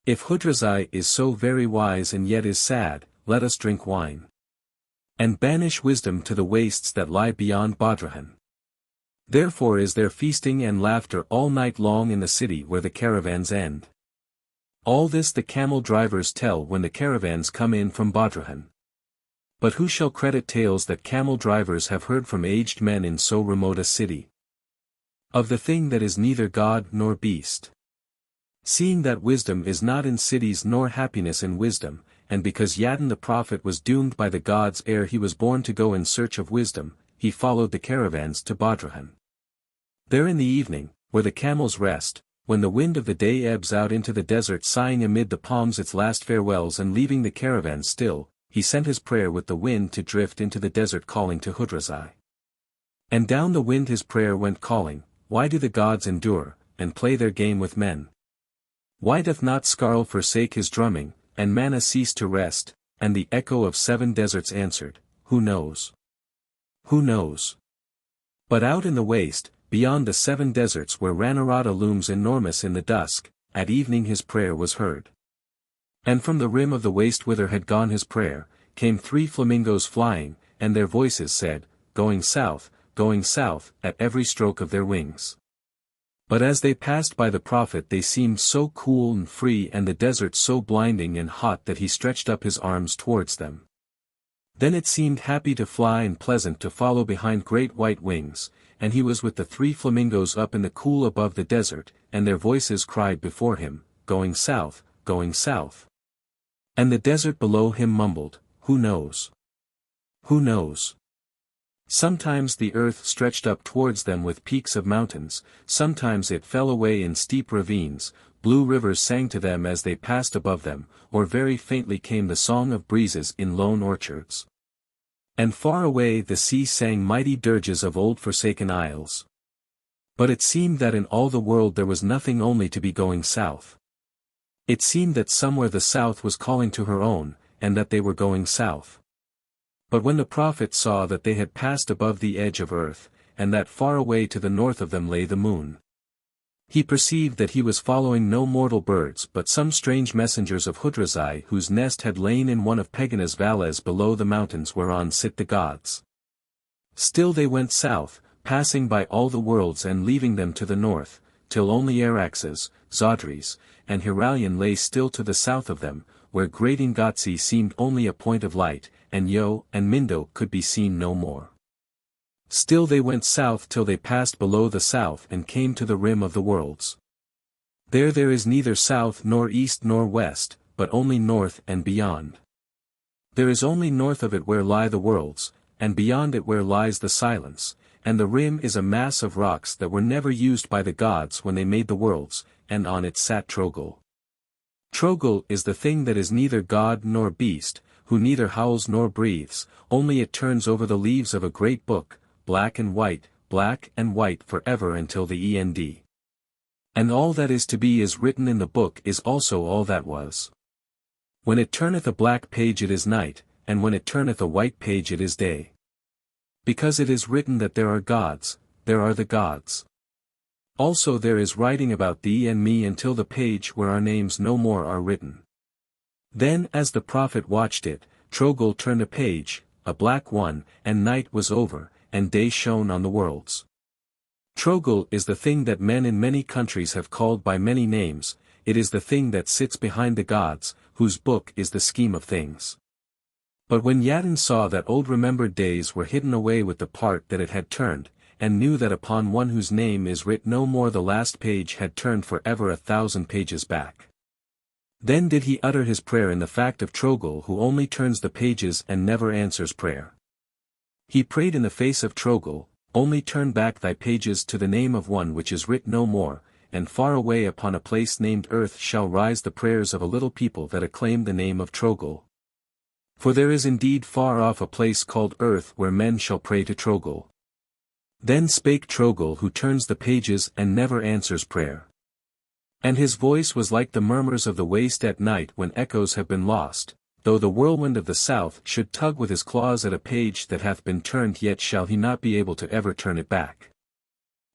"If Hudrasai is so very wise and yet is sad, let us drink wine. And banish wisdom to the wastes that lie beyond Dorozhand. Therefore is there feasting and laughter all night long in the city where the caravans end." All this the camel drivers tell when the caravans come in from Dorozhand. But who shall credit tales that camel drivers have heard from aged men in so remote a city? Of the thing that is neither god nor beast. Seeing that wisdom is not in cities nor happiness in wisdom, and because Yun the Prophet was doomed by the gods ere he was born to go in search of wisdom, he followed the caravans to Dorozhand. There in the evening, where the camels rest, when the wind of the day ebbs out into the desert sighing amid the palms its last farewells and leaving the caravans still, he sent his prayer with the wind to drift into the desert calling to Hudrasai. And down the wind his prayer went calling, "Why do the gods endure, and play their game with men? Why doth not Skarl forsake his drumming, and Mana cease to rest?" And the echo of 7 deserts answered, "Who knows? Who knows?" But out in the waste, beyond the 7 deserts where Ranarada looms enormous in the dusk, at evening his prayer was heard. And from the rim of the waste whither had gone his prayer, came 3 flamingos flying, and their voices said, going south, at every stroke of their wings. But as they passed by the prophet they seemed so cool and free and the desert so blinding and hot that he stretched up his arms towards them. Then it seemed happy to fly and pleasant to follow behind great white wings, and he was with the 3 flamingos up in the cool above the desert, and their voices cried before him, going south. And the desert below him mumbled, "Who knows? Who knows?" Sometimes the earth stretched up towards them with peaks of mountains, sometimes it fell away in steep ravines, blue rivers sang to them as they passed above them, or very faintly came the song of breezes in lone orchards. And far away the sea sang mighty dirges of old forsaken isles. But it seemed that in all the world there was nothing only to be going south. It seemed that somewhere the south was calling to her own, and that they were going south. But when the prophet saw that they had passed above the edge of earth, and that far away to the north of them lay the moon, he perceived that he was following no mortal birds but some strange messengers of Hudrasai whose nest had lain in one of Pegāna's valleys below the mountains whereon sit the gods. Still they went south, passing by all the worlds and leaving them to the north, till only Araxes, Zodris, and Hiralion lay still to the south of them, where great Ingatsi seemed only a point of light, and Yo and Mindo could be seen no more. Still they went south till they passed below the south and came to the rim of the worlds. There is neither south nor east nor west, but only north and beyond. There is only north of it where lie the worlds, and beyond it where lies the silence, and the rim is a mass of rocks that were never used by the gods when they made the worlds, and on it sat Trogul. Trogul is the thing that is neither god nor beast, who neither howls nor breathes, only it turns over the leaves of a great book, black and white forever until the end. And all that is to be is written in the book is also all that was. When it turneth a black page it is night, and when it turneth a white page it is day. Because it is written that there are gods, there are the gods. Also there is writing about thee and me until the page where our names no more are written. Then as the prophet watched it, Trogul turned a page, a black one, and night was over, and day shone on the worlds. Trogul is the thing that men in many countries have called by many names, it is the thing that sits behind the gods, whose book is the scheme of things. But when Yadin saw that old remembered days were hidden away with the part that it had turned, and knew that upon one whose name is writ no more the last page had turned for ever 1,000 pages back. Then did he utter his prayer in the fact of Trogl who only turns the pages and never answers prayer. He prayed in the face of Trogl, only turn back thy pages to the name of one which is writ no more, and far away upon a place named Earth shall rise the prayers of a little people that acclaim the name of Trogl. For there is indeed far off a place called Earth where men shall pray to Trogl. Then spake Trogl who turns the pages and never answers prayer. And his voice was like the murmurs of the waste at night when echoes have been lost, though the whirlwind of the south should tug with his claws at a page that hath been turned yet shall he not be able to ever turn it back.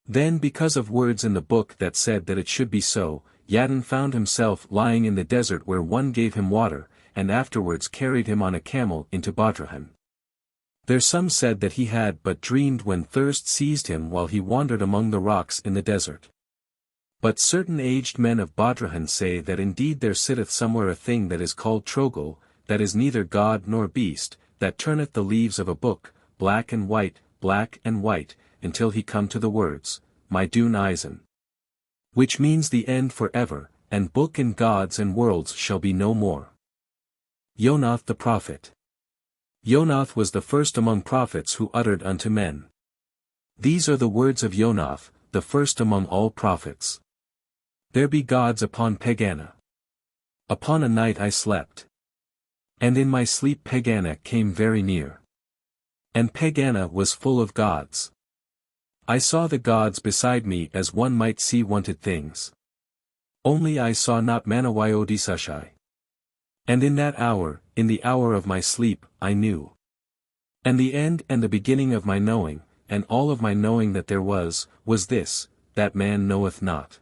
Then because of words in the book that said that it should be so, Yadin found himself lying in the desert where one gave him water, and afterwards carried him on a camel into Dorozhand. There some said that he had but dreamed when thirst seized him while he wandered among the rocks in the desert. But certain aged men of Dorozhand say that indeed there sitteth somewhere a thing that is called Trogl, that is neither god nor beast, that turneth the leaves of a book, black and white, until he come to the words, My Dun Eisen. Which means the end for ever, and book and gods and worlds shall be no more. Yonath the Prophet. Yonath was the first among prophets who uttered unto men. These are the words of Yonath, the first among all prophets. There be gods upon Pegāna. Upon a night I slept. And in my sleep Pegāna came very near. And Pegāna was full of gods. I saw the gods beside me as one might see wanted things. Only I saw not Manawayodisashai. And in that hour, in the hour of my sleep, I knew. And the end and the beginning of my knowing, and all of my knowing that there was this, that man knoweth not.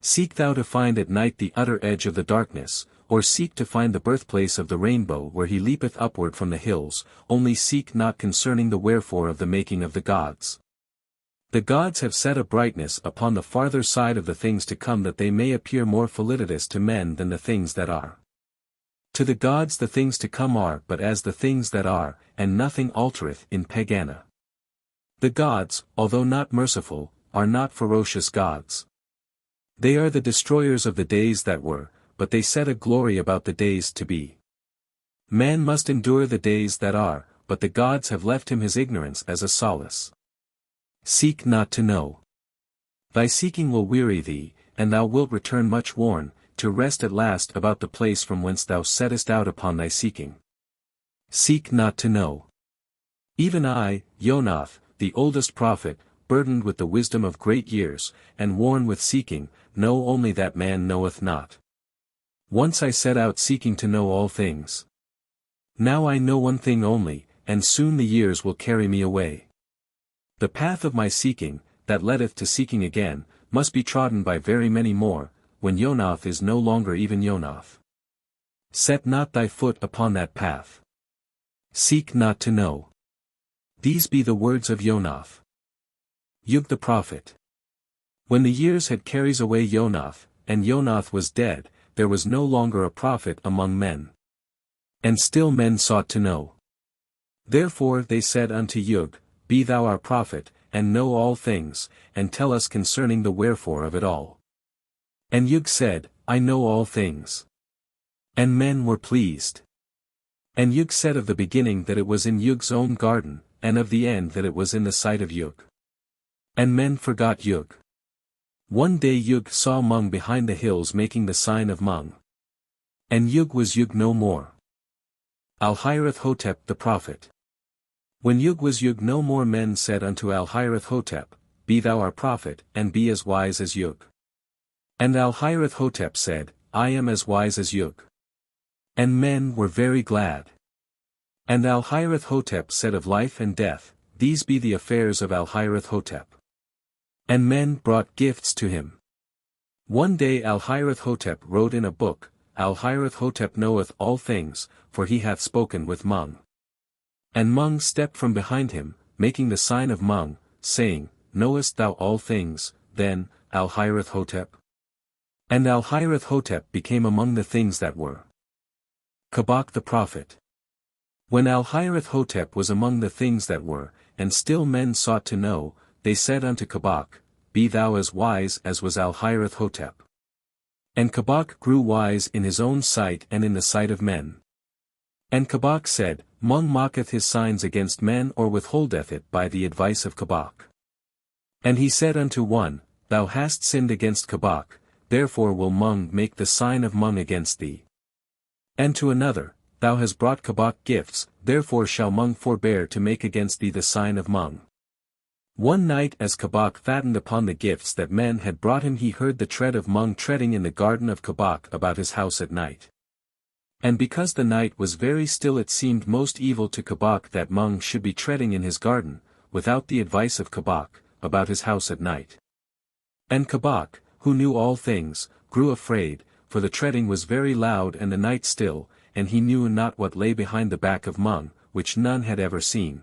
Seek thou to find at night the utter edge of the darkness, or seek to find the birthplace of the rainbow where he leapeth upward from the hills, only seek not concerning the wherefore of the making of the gods. The gods have set a brightness upon the farther side of the things to come that they may appear more felicitous to men than the things that are. To the gods the things to come are but as the things that are, and nothing altereth in Pegāna. The gods, although not merciful, are not ferocious gods. They are the destroyers of the days that were, but they set a glory about the days to be. Man must endure the days that are, but the gods have left him his ignorance as a solace. Seek not to know. Thy seeking will weary thee, and thou wilt return much worn, to rest at last about the place from whence thou settest out upon thy seeking. Seek not to know. Even I, Yonath, the oldest prophet, burdened with the wisdom of great years, and worn with seeking, know only that man knoweth not. Once I set out seeking to know all things. Now I know one thing only, and soon the years will carry me away. The path of my seeking, that leadeth to seeking again, must be trodden by very many more, when Yonath is no longer even Yonath. Set not thy foot upon that path. Seek not to know. These be the words of Yonath. Yug the Prophet. When the years had carried away Yonath, and Yonath was dead, there was no longer a prophet among men. And still men sought to know. Therefore they said unto Yug, Be thou our prophet, and know all things, and tell us concerning the wherefore of it all. And Yug said, I know all things. And men were pleased. And Yug said of the beginning that it was in Yug's own garden, and of the end that it was in the sight of Yug. And men forgot Yug. One day Yug saw Mung behind the hills making the sign of Mung. And Yug was Yug no more. Alhireth-Hotep the Prophet. When Yug was Yug no more, men said unto Alhireth-Hotep, Be thou our prophet, and be as wise as Yug. And Alhireth-Hotep said, I am as wise as Yug. And men were very glad. And Alhireth-Hotep said of life and death, These be the affairs of Alhireth-Hotep. And men brought gifts to him. One day Alhireth-Hotep wrote in a book, Alhireth-Hotep knoweth all things, for he hath spoken with Mung. And Mung stepped from behind him, making the sign of Mung, saying, Knowest thou all things, then, Alhireth-Hotep? And Alhireth-Hotep became among the things that were. Kabok the Prophet. When Alhireth-Hotep was among the things that were, and still men sought to know, they said unto Kabok, Be thou as wise as was Alhireth-Hotep. And Kabok grew wise in his own sight and in the sight of men. And Kabok said, Mung mocketh his signs against men or withholdeth it by the advice of Kabok. And he said unto one, Thou hast sinned against Kabok, therefore will Mung make the sign of Mung against thee. And to another, Thou hast brought Kabok gifts, therefore shall Mung forbear to make against thee the sign of Mung. One night as Kabok fattened upon the gifts that men had brought him, he heard the tread of Mung treading in the garden of Kabok about his house at night. And because the night was very still, it seemed most evil to Kabok that Mung should be treading in his garden, without the advice of Kabok, about his house at night. And Kabok, who knew all things, grew afraid, for the treading was very loud and the night still, and he knew not what lay behind the back of Mung, which none had ever seen.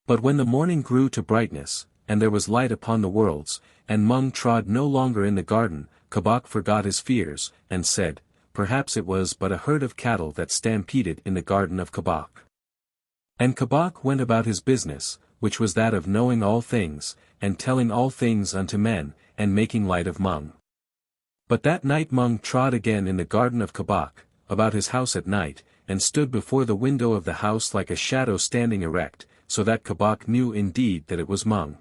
But when the morning grew to brightness, and there was light upon the worlds, and Mung trod no longer in the garden, Kabok forgot his fears, and said, Perhaps it was but a herd of cattle that stampeded in the garden of Kabok. And Kabok went about his business, which was that of knowing all things, and telling all things unto men, and making light of Mung. But that night Mung trod again in the garden of Kabok, about his house at night, and stood before the window of the house like a shadow standing erect, so that Kabok knew indeed that it was Mung.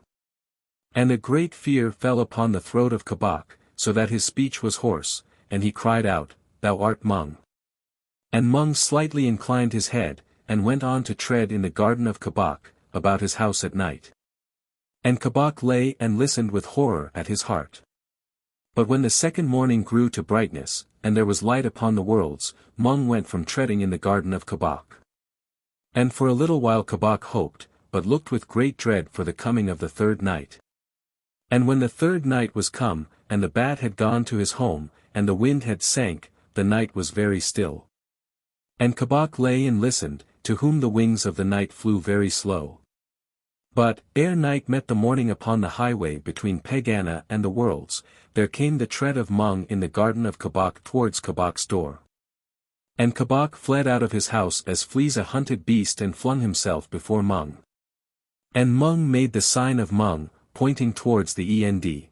And a great fear fell upon the throat of Kabok, so that his speech was hoarse, and he cried out, Thou art Mung. And Mung slightly inclined his head, and went on to tread in the garden of Kabok, about his house at night. And Kabok lay and listened with horror at his heart. But when the second morning grew to brightness, and there was light upon the worlds, Mung went from treading in the garden of Kabok. And for a little while Kabok hoped, but looked with great dread for the coming of the third night. And when the third night was come, and the bat had gone to his home, and the wind had sank, the night was very still. And Kabok lay and listened, to whom the wings of the night flew very slow. But, ere night met the morning upon the highway between Pegāna and the worlds, there came the tread of Mung in the garden of Kabok towards Kabok's door. And Kabok fled out of his house as flees a hunted beast and flung himself before Mung. And Mung made the sign of Mung, pointing towards the End.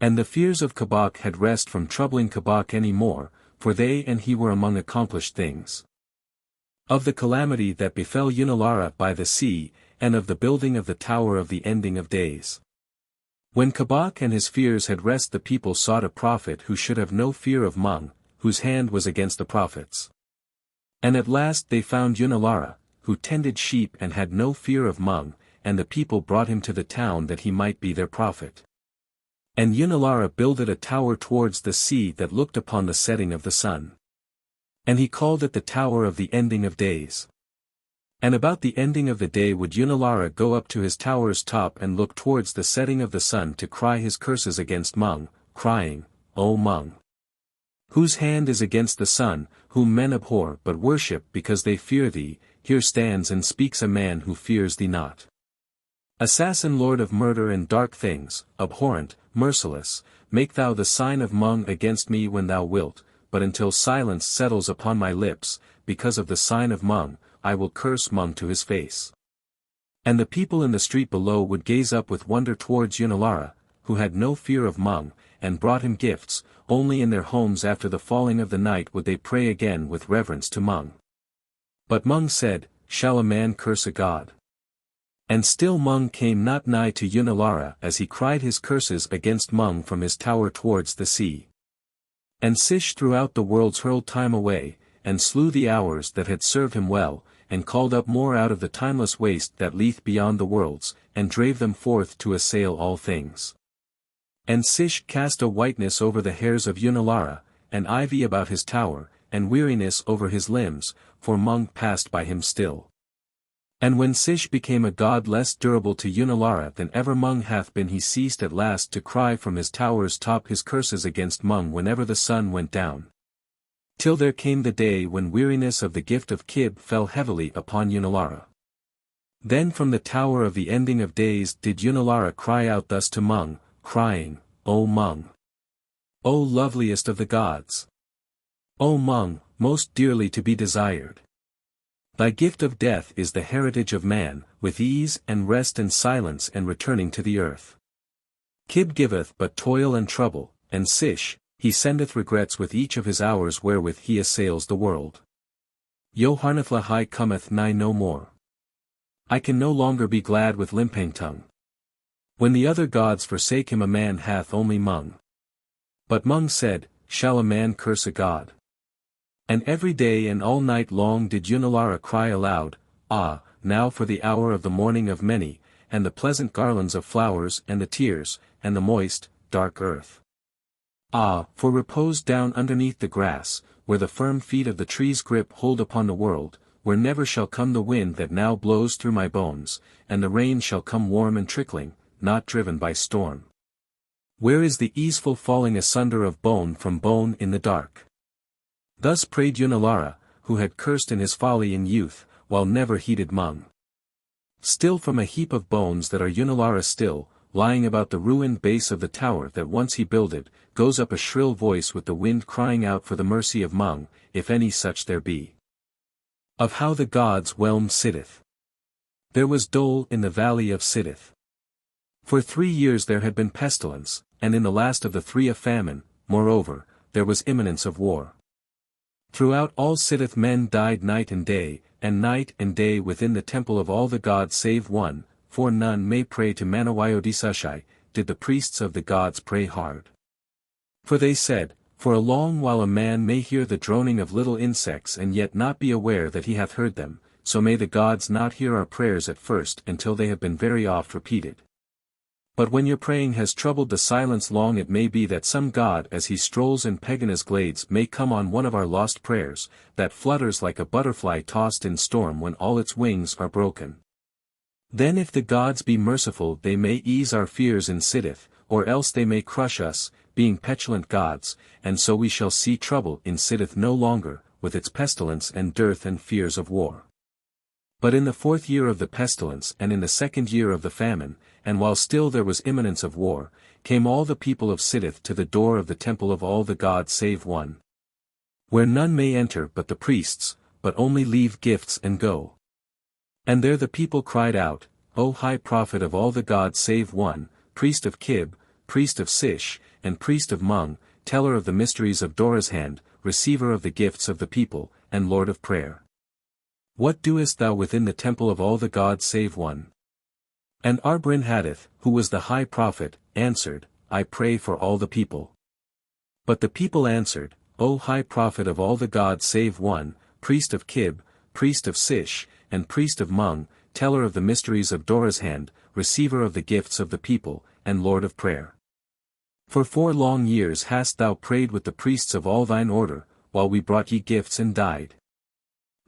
And the fears of Kabok had rest from troubling Kabok any more, for they and he were among accomplished things. Of the calamity that befell Yun-Ilara by the sea, and of the building of the tower of the ending of days. When Kabok and his fears had rest, the people sought a prophet who should have no fear of Mung, whose hand was against the prophets. And at last they found Yun-Ilara, who tended sheep and had no fear of Mung, and the people brought him to the town that he might be their prophet. And Yun-Ilara builded a tower towards the sea that looked upon the setting of the sun. And he called it the Tower of the Ending of Days. And about the ending of the day would Yun-Ilara go up to his tower's top and look towards the setting of the sun to cry his curses against Mung, crying, O Mung, whose hand is against the sun, whom men abhor but worship because they fear thee, here stands and speaks a man who fears thee not. Assassin, lord of murder and dark things, abhorrent, merciless, make thou the sign of Mung against me when thou wilt, but until silence settles upon my lips, because of the sign of Mung, I will curse Mung to his face. And the people in the street below would gaze up with wonder towards Yun-Ilara, who had no fear of Mung, and brought him gifts, only in their homes after the falling of the night would they pray again with reverence to Mung. But Mung said, Shall a man curse a god? And still Mung came not nigh to Yun-Ilara as he cried his curses against Mung from his tower towards the sea. And Sish throughout the worlds hurled time away, and slew the hours that had served him well, and called up more out of the timeless waste that lieth beyond the worlds, and drave them forth to assail all things. And Sish cast a whiteness over the hairs of Yun-Ilara, and ivy about his tower, and weariness over his limbs, for Mung passed by him still. And when Sish became a god less durable to Yun-Ilara than ever Mung hath been, he ceased at last to cry from his tower's top his curses against Mung whenever the sun went down. Till there came the day when weariness of the gift of Kib fell heavily upon Yun-Ilara. Then from the tower of the ending of days did Yun-Ilara cry out thus to Mung, crying, O Mung! O loveliest of the gods! O Mung, most dearly to be desired! Thy gift of death is the heritage of man, with ease and rest and silence and returning to the earth. Kib giveth but toil and trouble, and Sish, he sendeth regrets with each of his hours wherewith he assails the world. Yoharneth-Lahai cometh nigh no more. I can no longer be glad with Limpang-Tung. When the other gods forsake him, a man hath only Mung. But Mung said, shall a man curse a god? And every day and all night long did Yun-Ilara cry aloud, ah, now for the hour of the mourning of many, and the pleasant garlands of flowers and the tears, and the moist, dark earth. Ah, for repose down underneath the grass, where the firm feet of the trees grip hold upon the world, where never shall come the wind that now blows through my bones, and the rain shall come warm and trickling, not driven by storm. Where is the easeful falling asunder of bone from bone in the dark? Thus prayed Yun-Ilara, who had cursed in his folly in youth, while never heeded Mung. Still from a heap of bones that are Yun-Ilara still, lying about the ruined base of the tower that once he builded, goes up a shrill voice with the wind crying out for the mercy of Mung, if any such there be. Of how the gods whelmed Sidith. There was dole in the valley of Sidith. For 3 years there had been pestilence, and in the last of the 3 a famine, moreover, there was imminence of war. Throughout all Sidith men died night and day within the temple of all the gods save one, for none may pray to Manawyodisashai, did the priests of the gods pray hard. For they said, for a long while a man may hear the droning of little insects and yet not be aware that he hath heard them, so may the gods not hear our prayers at first until they have been very oft repeated. But when your praying has troubled the silence long, it may be that some god as he strolls in Pegāna's glades may come on one of our lost prayers, that flutters like a butterfly tossed in storm when all its wings are broken. Then if the gods be merciful they may ease our fears in Sidith, or else they may crush us, being petulant gods, and so we shall see trouble in Sidith no longer, with its pestilence and dearth and fears of war. But in the 4th year of the pestilence and in the 2nd year of the famine, and while still there was imminence of war, came all the people of Sidith to the door of the temple of all the gods save one. Where none may enter but the priests, but only leave gifts and go. And there the people cried out, O high prophet of all the gods save one, priest of Kib, priest of Sish, and priest of Mung, teller of the mysteries of Dorozhand, receiver of the gifts of the people, and lord of prayer. What doest thou within the temple of all the gods save one? And Arbrin-Hadith, who was the high prophet, answered, I pray for all the people. But the people answered, O high prophet of all the gods save one, priest of Kib, priest of Sish, and priest of Mung, teller of the mysteries of Dorozhand, receiver of the gifts of the people, and lord of prayer. For 4 long years hast thou prayed with the priests of all thine order, while we brought ye gifts and died.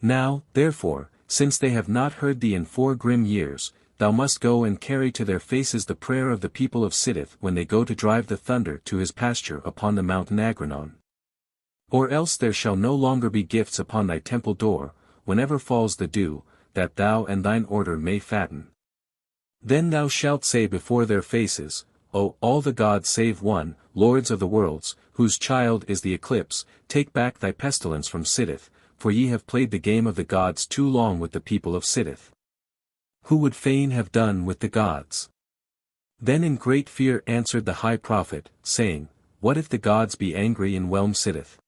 Now, therefore, since they have not heard thee in 4 grim years, thou must go and carry to their faces the prayer of the people of Sidith when they go to drive the thunder to his pasture upon the mountain Agrinon. Or else there shall no longer be gifts upon thy temple door, whenever falls the dew, that thou and thine order may fatten. Then thou shalt say before their faces, O all the gods save one, lords of the worlds, whose child is the eclipse, take back thy pestilence from Sidith, for ye have played the game of the gods too long with the people of Sidith. Who would fain have done with the gods? Then in great fear answered the high prophet, saying, What if the gods be angry and whelm Sidith?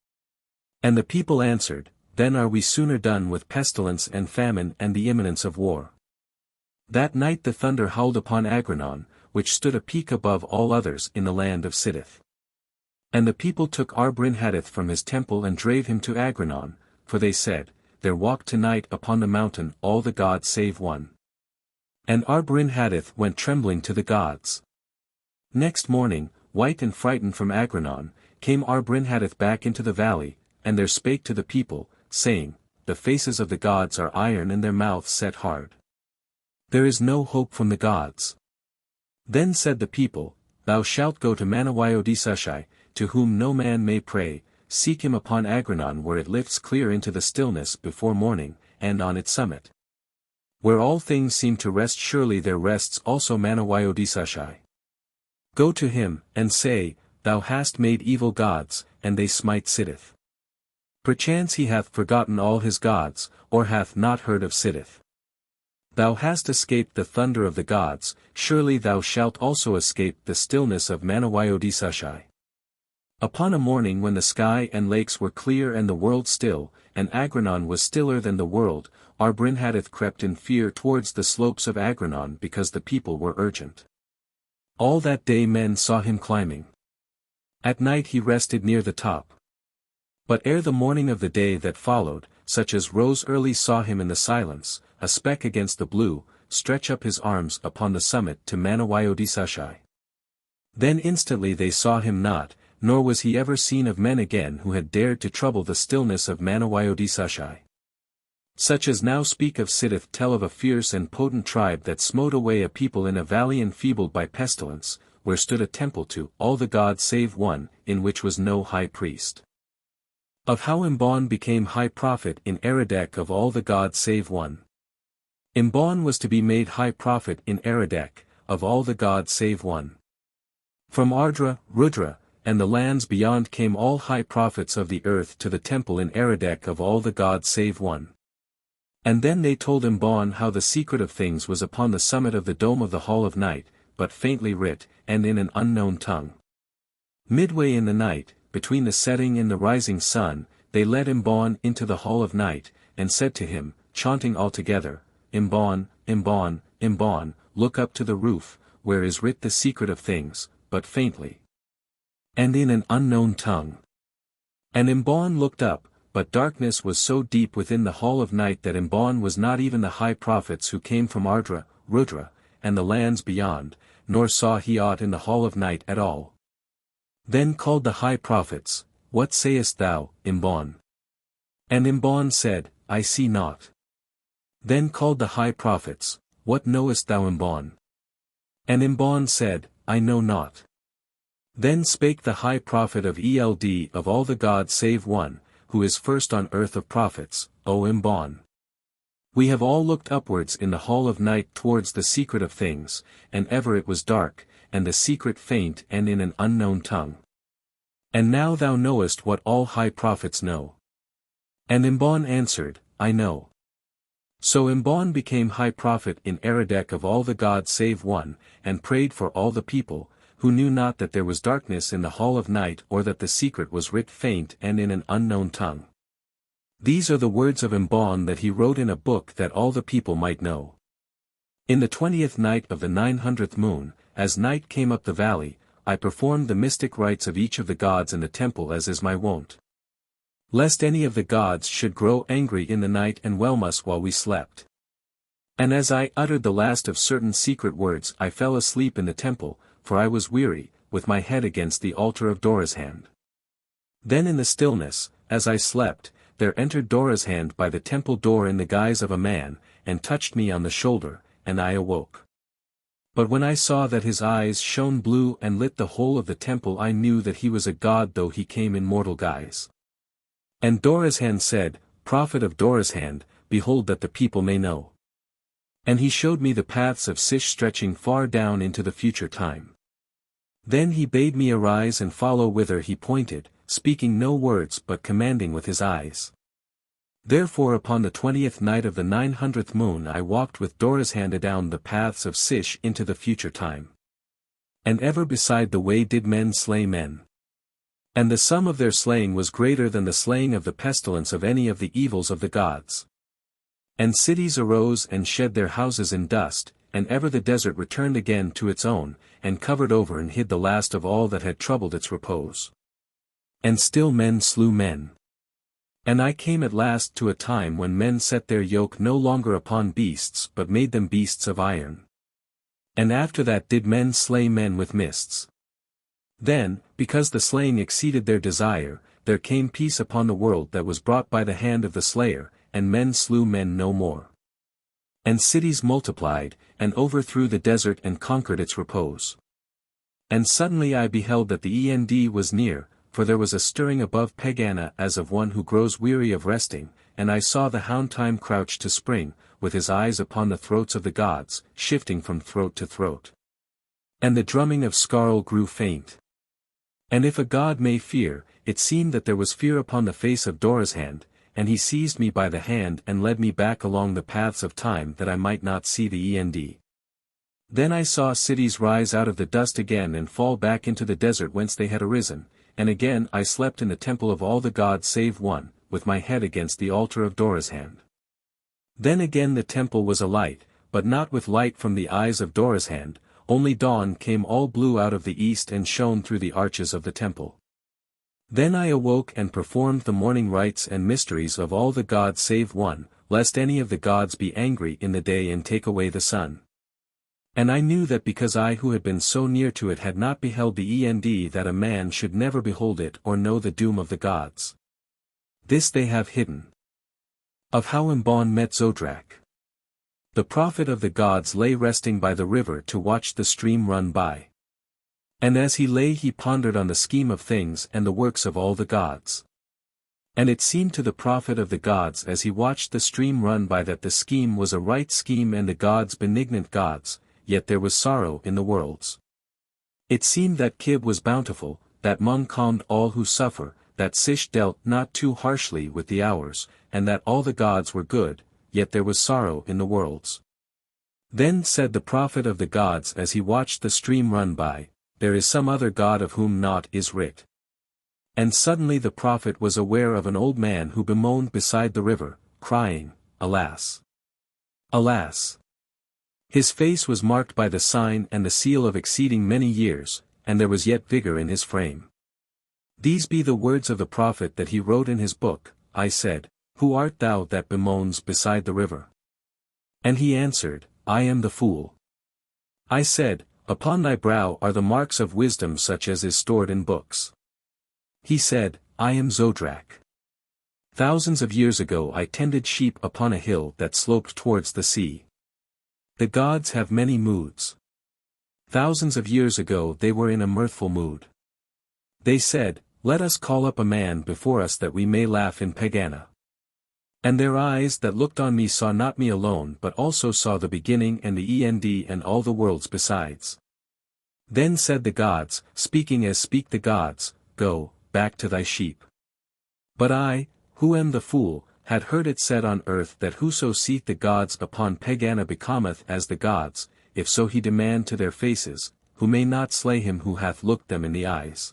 And the people answered, Then are we sooner done with pestilence and famine and the imminence of war. That night the thunder howled upon Agrinon, which stood a peak above all others in the land of Sidith. And the people took Arbrin-Hadith from his temple and drave him to Agrinon, for they said, There walked tonight upon the mountain all the gods save one. And Arbrin-Hadith went trembling to the gods. Next morning, white and frightened from Agrinon, came Arbrin-Hadith back into the valley, and there spake to the people, saying, The faces of the gods are iron and their mouths set hard. There is no hope from the gods. Then said the people, Thou shalt go to Manawyodisashai, to whom no man may pray, seek him upon Agrinon where it lifts clear into the stillness before morning, and on its summit. Where all things seem to rest surely there rests also Manawyodisashai. Go to him, and say, Thou hast made evil gods, and they smite Sidith. Perchance he hath forgotten all his gods, or hath not heard of Siddith. Thou hast escaped the thunder of the gods, surely thou shalt also escape the stillness of Manawayodisashai. Upon a morning when the sky and lakes were clear and the world still, and Agranon was stiller than the world, Arbrinhadith crept in fear towards the slopes of Agranon because the people were urgent. All that day men saw him climbing. At night he rested near the top. But ere the morning of the day that followed, such as rose early saw him in the silence, a speck against the blue, stretch up his arms upon the summit to Manawayodisashai. Then instantly they saw him not, nor was he ever seen of men again who had dared to trouble the stillness of Manawayodisashai. Such as now speak of Siddith tell of a fierce and potent tribe that smote away a people in a valley enfeebled by pestilence, where stood a temple to all the gods save one, in which was no high priest. Of how Imbaun became high prophet in Eredek of all the gods save one. Imbaun was to be made high prophet in Eredek, of all the gods save one. From Ardra, Rudra, and the lands beyond came all high prophets of the earth to the temple in Eredek of all the gods save one. And then they told Imbaun how the secret of things was upon the summit of the dome of the Hall of Night, but faintly writ, and in an unknown tongue. Midway in the night, between the setting and the rising sun, they led Imbaun into the Hall of Night, and said to him, chanting all together, Imbaun, Imbaun, Imbaun, look up to the roof, where is writ the secret of things, but faintly. And in an unknown tongue. And Imbaun looked up, but darkness was so deep within the Hall of Night that Imbaun was not even the high prophets who came from Ardra, Rudra, and the lands beyond, nor saw he aught in the Hall of Night at all. Then called the high prophets, What sayest thou, Imbaun? And Imbaun said, I see naught. Then called the high prophets, What knowest thou, Imbaun? And Imbaun said, I know naught. Then spake the high prophet of Eld of all the gods save one, who is first on earth of prophets, O Imbaun. We have all looked upwards in the Hall of Night towards the secret of things, and ever it was dark, and the secret faint and in an unknown tongue. And now thou knowest what all high prophets know. And Imbaun answered, I know. So Imbaun became high prophet in Eredek of all the gods save one, and prayed for all the people, who knew not that there was darkness in the Hall of Night or that the secret was writ faint and in an unknown tongue. These are the words of Imbaun that he wrote in a book that all the people might know. In the 20th night of the 900th moon, as night came up the valley, I performed the mystic rites of each of the gods in the temple as is my wont. Lest any of the gods should grow angry in the night and whelm us while we slept. And as I uttered the last of certain secret words I fell asleep in the temple, for I was weary, with my head against the altar of Dorozhand. Then in the stillness, as I slept, there entered Dorozhand by the temple door in the guise of a man, and touched me on the shoulder, and I awoke. But when I saw that his eyes shone blue and lit the whole of the temple I knew that he was a god though he came in mortal guise. And Dorozhand said, Prophet of Dorozhand, behold that the people may know. And he showed me the paths of Sish stretching far down into the future time. Then he bade me arise and follow whither he pointed, speaking no words but commanding with his eyes. Therefore upon the 20th night of the 900th moon I walked with Dorozhand adown the paths of Sish into the future time. And ever beside the way did men slay men. And the sum of their slaying was greater than the slaying of the pestilence of any of the evils of the gods. And cities arose and shed their houses in dust, and ever the desert returned again to its own, and covered over and hid the last of all that had troubled its repose. And still men slew men. And I came at last to a time when men set their yoke no longer upon beasts but made them beasts of iron. And after that did men slay men with mists. Then, because the slaying exceeded their desire, there came peace upon the world that was brought by the hand of the slayer, and men slew men no more. And cities multiplied, and overthrew the desert and conquered its repose. And suddenly I beheld that the end was near, for there was a stirring above Pegāna as of one who grows weary of resting, and I saw the hound Time crouch to spring, with his eyes upon the throats of the gods, shifting from throat to throat. And the drumming of Skarl grew faint. And if a god may fear, it seemed that there was fear upon the face of Dorozhand, and he seized me by the hand and led me back along the paths of time that I might not see the end. Then I saw cities rise out of the dust again and fall back into the desert whence they had arisen, and again I slept in the temple of all the gods save one, with my head against the altar of Dorozhand. Then again the temple was alight, but not with light from the eyes of Dorozhand, only dawn came all blue out of the east and shone through the arches of the temple. Then I awoke and performed the morning rites and mysteries of all the gods save one, lest any of the gods be angry in the day and take away the sun. And I knew that because I who had been so near to it had not beheld the end that a man should never behold it or know the doom of the gods. This they have hidden. Of how Imbaun Met Zodrak. The prophet of the gods lay resting by the river to watch the stream run by. And as he lay he pondered on the scheme of things and the works of all the gods. And it seemed to the prophet of the gods as he watched the stream run by that the scheme was a right scheme and the gods benignant gods, yet there was sorrow in the worlds. It seemed that Kib was bountiful, that Mung calmed all who suffer, that Sish dealt not too harshly with the hours, and that all the gods were good, yet there was sorrow in the worlds. Then said the prophet of the gods as he watched the stream run by, there is some other god of whom naught is writ. And suddenly the prophet was aware of an old man who bemoaned beside the river, crying, Alas! Alas! His face was marked by the sign and the seal of exceeding many years, and there was yet vigor in his frame. These be the words of the prophet that he wrote in his book. I said, Who art thou that bemoans beside the river? And he answered, I am the fool. I said, Upon thy brow are the marks of wisdom such as is stored in books. He said, I am Zodrak. Thousands of years ago I tended sheep upon a hill that sloped towards the sea. The gods have many moods. Thousands of years ago they were in a mirthful mood. They said, Let us call up a man before us that we may laugh in Pegāna. And their eyes that looked on me saw not me alone but also saw the beginning and the end and all the worlds besides. Then said the gods, speaking as speak the gods, Go, back to thy sheep. But I, who am the fool, had heard it said on earth that whoso seeth the gods upon Pegāna becometh as the gods, if so he demand to their faces, who may not slay him who hath looked them in the eyes.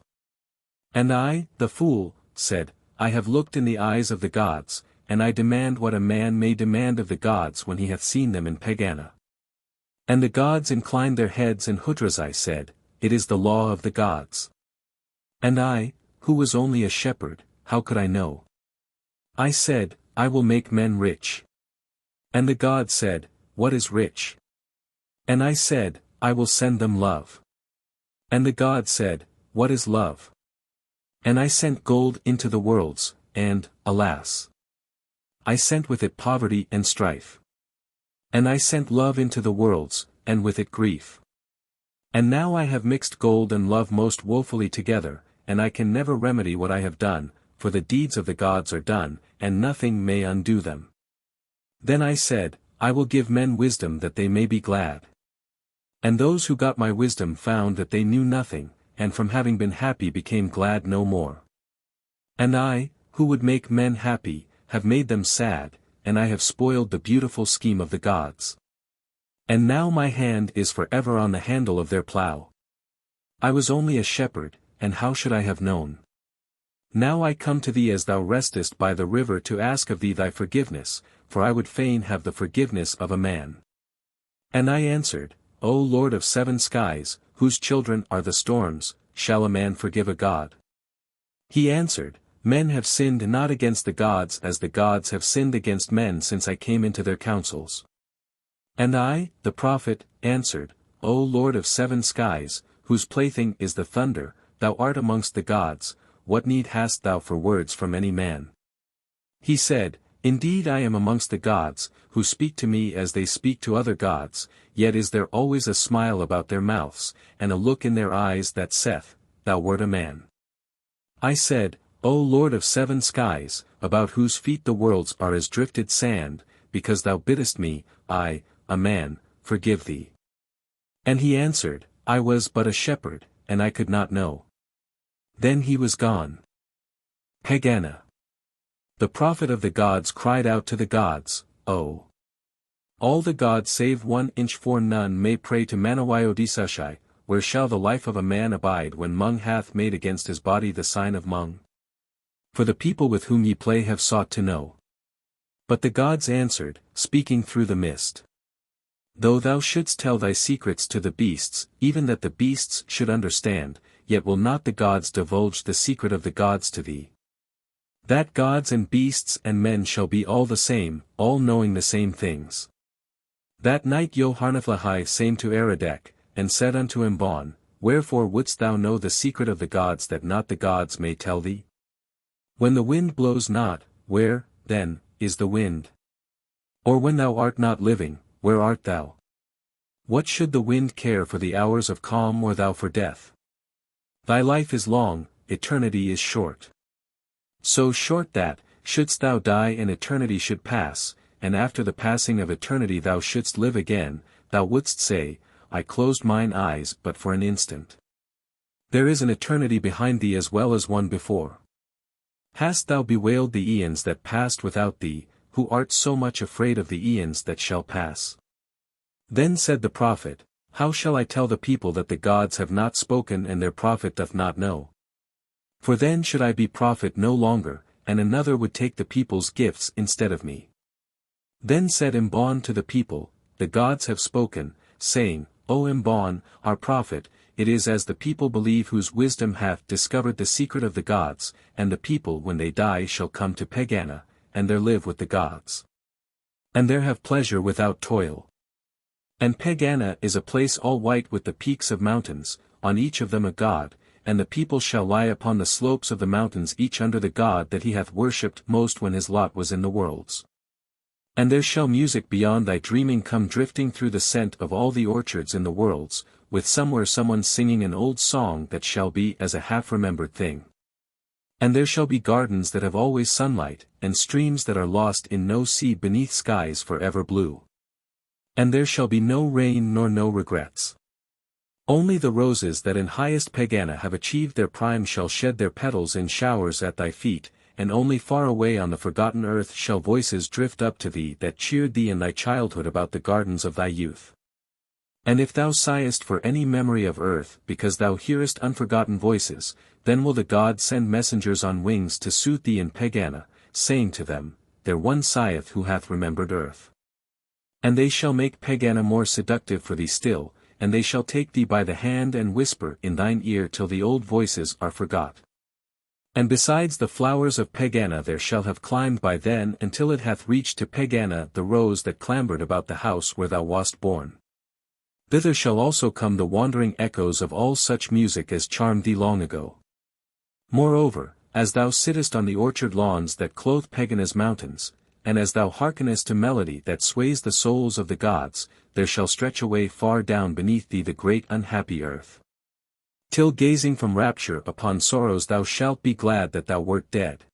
And I, the fool, said, I have looked in the eyes of the gods, and I demand what a man may demand of the gods when he hath seen them in Pegāna. And the gods inclined their heads and Hutrazai said, It is the law of the gods. And I, who was only a shepherd, how could I know? I said, I will make men rich. And the god said, What is rich? And I said, I will send them love. And the god said, What is love? And I sent gold into the worlds, and, alas! I sent with it poverty and strife. And I sent love into the worlds, and with it grief. And now I have mixed gold and love most woefully together, and I can never remedy what I have done, for the deeds of the gods are done, and nothing may undo them. Then I said, I will give men wisdom that they may be glad. And those who got my wisdom found that they knew nothing, and from having been happy became glad no more. And I, who would make men happy, have made them sad, and I have spoiled the beautiful scheme of the gods. And now my hand is for ever on the handle of their plough. I was only a shepherd, and how should I have known? Now I come to thee as thou restest by the river to ask of thee thy forgiveness, for I would fain have the forgiveness of a man. And I answered, O Lord of 7 skies, whose children are the storms, shall a man forgive a god? He answered, Men have sinned not against the gods as the gods have sinned against men since I came into their councils. And I, the prophet, answered, O Lord of 7 skies, whose plaything is the thunder, thou art amongst the gods, what need hast thou for words from any man? He said, Indeed I am amongst the gods, who speak to me as they speak to other gods, yet is there always a smile about their mouths, and a look in their eyes that saith, Thou wert a man. I said, O Lord of 7 skies, about whose feet the worlds are as drifted sand, because thou biddest me, I, a man, forgive thee. And he answered, I was but a shepherd, and I could not know. Then he was gone. Pegāna. The prophet of the gods cried out to the gods, "Oh! All the gods save 1 inch, for none may pray to Manawayodisashai, where shall the life of a man abide when Mung hath made against his body the sign of Mung? For the people with whom ye play have sought to know." But the gods answered, speaking through the mist. "Though thou shouldst tell thy secrets to the beasts, even that the beasts should understand, yet will not the gods divulge the secret of the gods to thee. That gods and beasts and men shall be all the same, all knowing the same things." That night Yoharneth-Lahai came to Aradek, and said unto Imbaun, "Wherefore wouldst thou know the secret of the gods that not the gods may tell thee? When the wind blows not, where, then, is the wind? Or when thou art not living, where art thou? What should the wind care for the hours of calm or thou for death? Thy life is long, eternity is short. So short that, shouldst thou die and eternity should pass, and after the passing of eternity thou shouldst live again, thou wouldst say, I closed mine eyes but for an instant. There is an eternity behind thee as well as one before. Hast thou bewailed the eons that passed without thee, who art so much afraid of the eons that shall pass?" Then said the prophet, "How shall I tell the people that the gods have not spoken and their prophet doth not know? For then should I be prophet no longer, and another would take the people's gifts instead of me." Then said Imbaun to the people, "The gods have spoken, saying, O Imbaun, our prophet, it is as the people believe whose wisdom hath discovered the secret of the gods, and the people when they die shall come to Pegāna, and there live with the gods. And there have pleasure without toil. And Pegāna is a place all white with the peaks of mountains, on each of them a god, and the people shall lie upon the slopes of the mountains each under the god that he hath worshipped most when his lot was in the worlds. And there shall music beyond thy dreaming come drifting through the scent of all the orchards in the worlds, with somewhere someone singing an old song that shall be as a half-remembered thing. And there shall be gardens that have always sunlight, and streams that are lost in no sea beneath skies forever blue. And there shall be no rain nor no regrets. Only the roses that in highest Pegāna have achieved their prime shall shed their petals in showers at thy feet, and only far away on the forgotten earth shall voices drift up to thee that cheered thee in thy childhood about the gardens of thy youth. And if thou sighest for any memory of earth because thou hearest unforgotten voices, then will the gods send messengers on wings to soothe thee in Pegāna, saying to them, There one sigheth who hath remembered earth. And they shall make Pegāna more seductive for thee still, and they shall take thee by the hand and whisper in thine ear till the old voices are forgot. And besides the flowers of Pegāna there shall have climbed by then until it hath reached to Pegāna the rose that clambered about the house where thou wast born. Thither shall also come the wandering echoes of all such music as charmed thee long ago. Moreover, as thou sittest on the orchard lawns that clothe Pegāna's mountains, and as thou hearkenest to melody that sways the souls of the gods, there shall stretch away far down beneath thee the great unhappy earth. Till gazing from rapture upon sorrows thou shalt be glad that thou wert dead.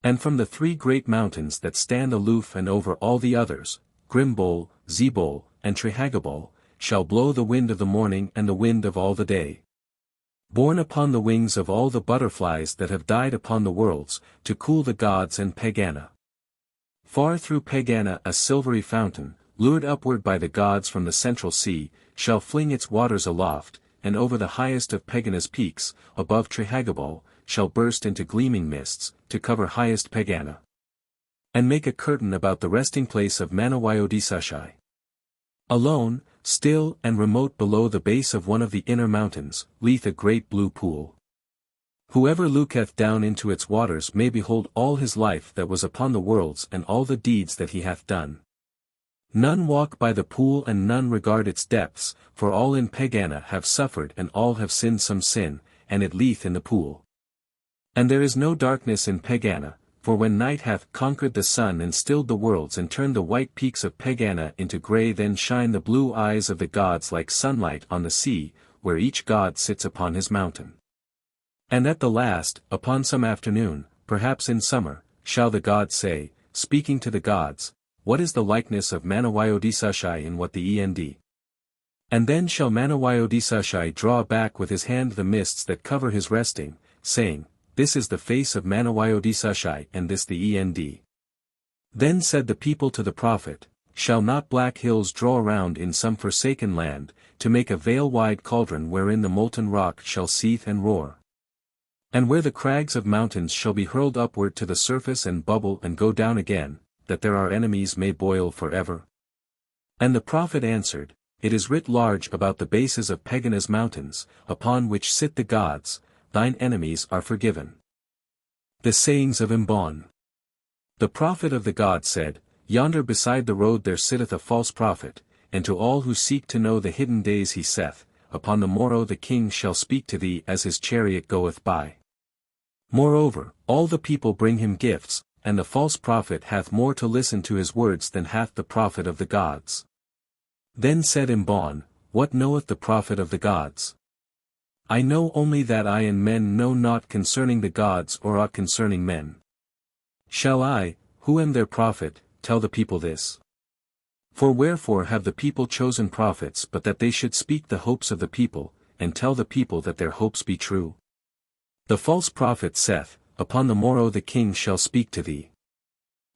And from the 3 great mountains that stand aloof and over all the others, Grimbol, Zebol, and Trehagabol, shall blow the wind of the morning and the wind of all the day. Borne upon the wings of all the butterflies that have died upon the worlds, to cool the gods and Pegāna. Far through Pegāna a silvery fountain, lured upward by the gods from the central sea, shall fling its waters aloft, and over the highest of Pegāna's peaks, above Trehagabol, shall burst into gleaming mists, to cover highest Pegāna. And make a curtain about the resting place of Manawayodisashai. Alone, still and remote below the base of one of the inner mountains, lieth a great blue pool. Whoever looketh down into its waters may behold all his life that was upon the worlds and all the deeds that he hath done. None walk by the pool and none regard its depths, for all in Pegāna have suffered and all have sinned some sin, and it lieth in the pool. And there is no darkness in Pegāna, for when night hath conquered the sun and stilled the worlds and turned the white peaks of Pegāna into grey, then shine the blue eyes of the gods like sunlight on the sea, where each god sits upon his mountain. And at the last, upon some afternoon, perhaps in summer, shall the gods say, speaking to the gods, What is the likeness of Manawayodisashai in what the End? And then shall Manawayodisashai draw back with his hand the mists that cover his resting, saying, this is the face of Manawayodisashai and this the End. Then said the people to the prophet, shall not black hills draw around in some forsaken land, to make a veil-wide cauldron wherein the molten rock shall seethe and roar? And where the crags of mountains shall be hurled upward to the surface and bubble and go down again, that there our enemies may boil forever? And the prophet answered, it is writ large about the bases of Pegāna's mountains, upon which sit the gods, thine enemies are forgiven. The Sayings of Imbaun. The prophet of the gods said, yonder beside the road there sitteth a false prophet, and to all who seek to know the hidden days he saith, upon the morrow the king shall speak to thee as his chariot goeth by. Moreover, all the people bring him gifts, and the false prophet hath more to listen to his words than hath the prophet of the gods. Then said Imbaun, what knoweth the prophet of the gods? I know only that I and men know naught concerning the gods or aught concerning men. Shall I, who am their prophet, tell the people this? For wherefore have the people chosen prophets but that they should speak the hopes of the people, and tell the people that their hopes be true? The false prophet saith, upon the morrow the king shall speak to thee.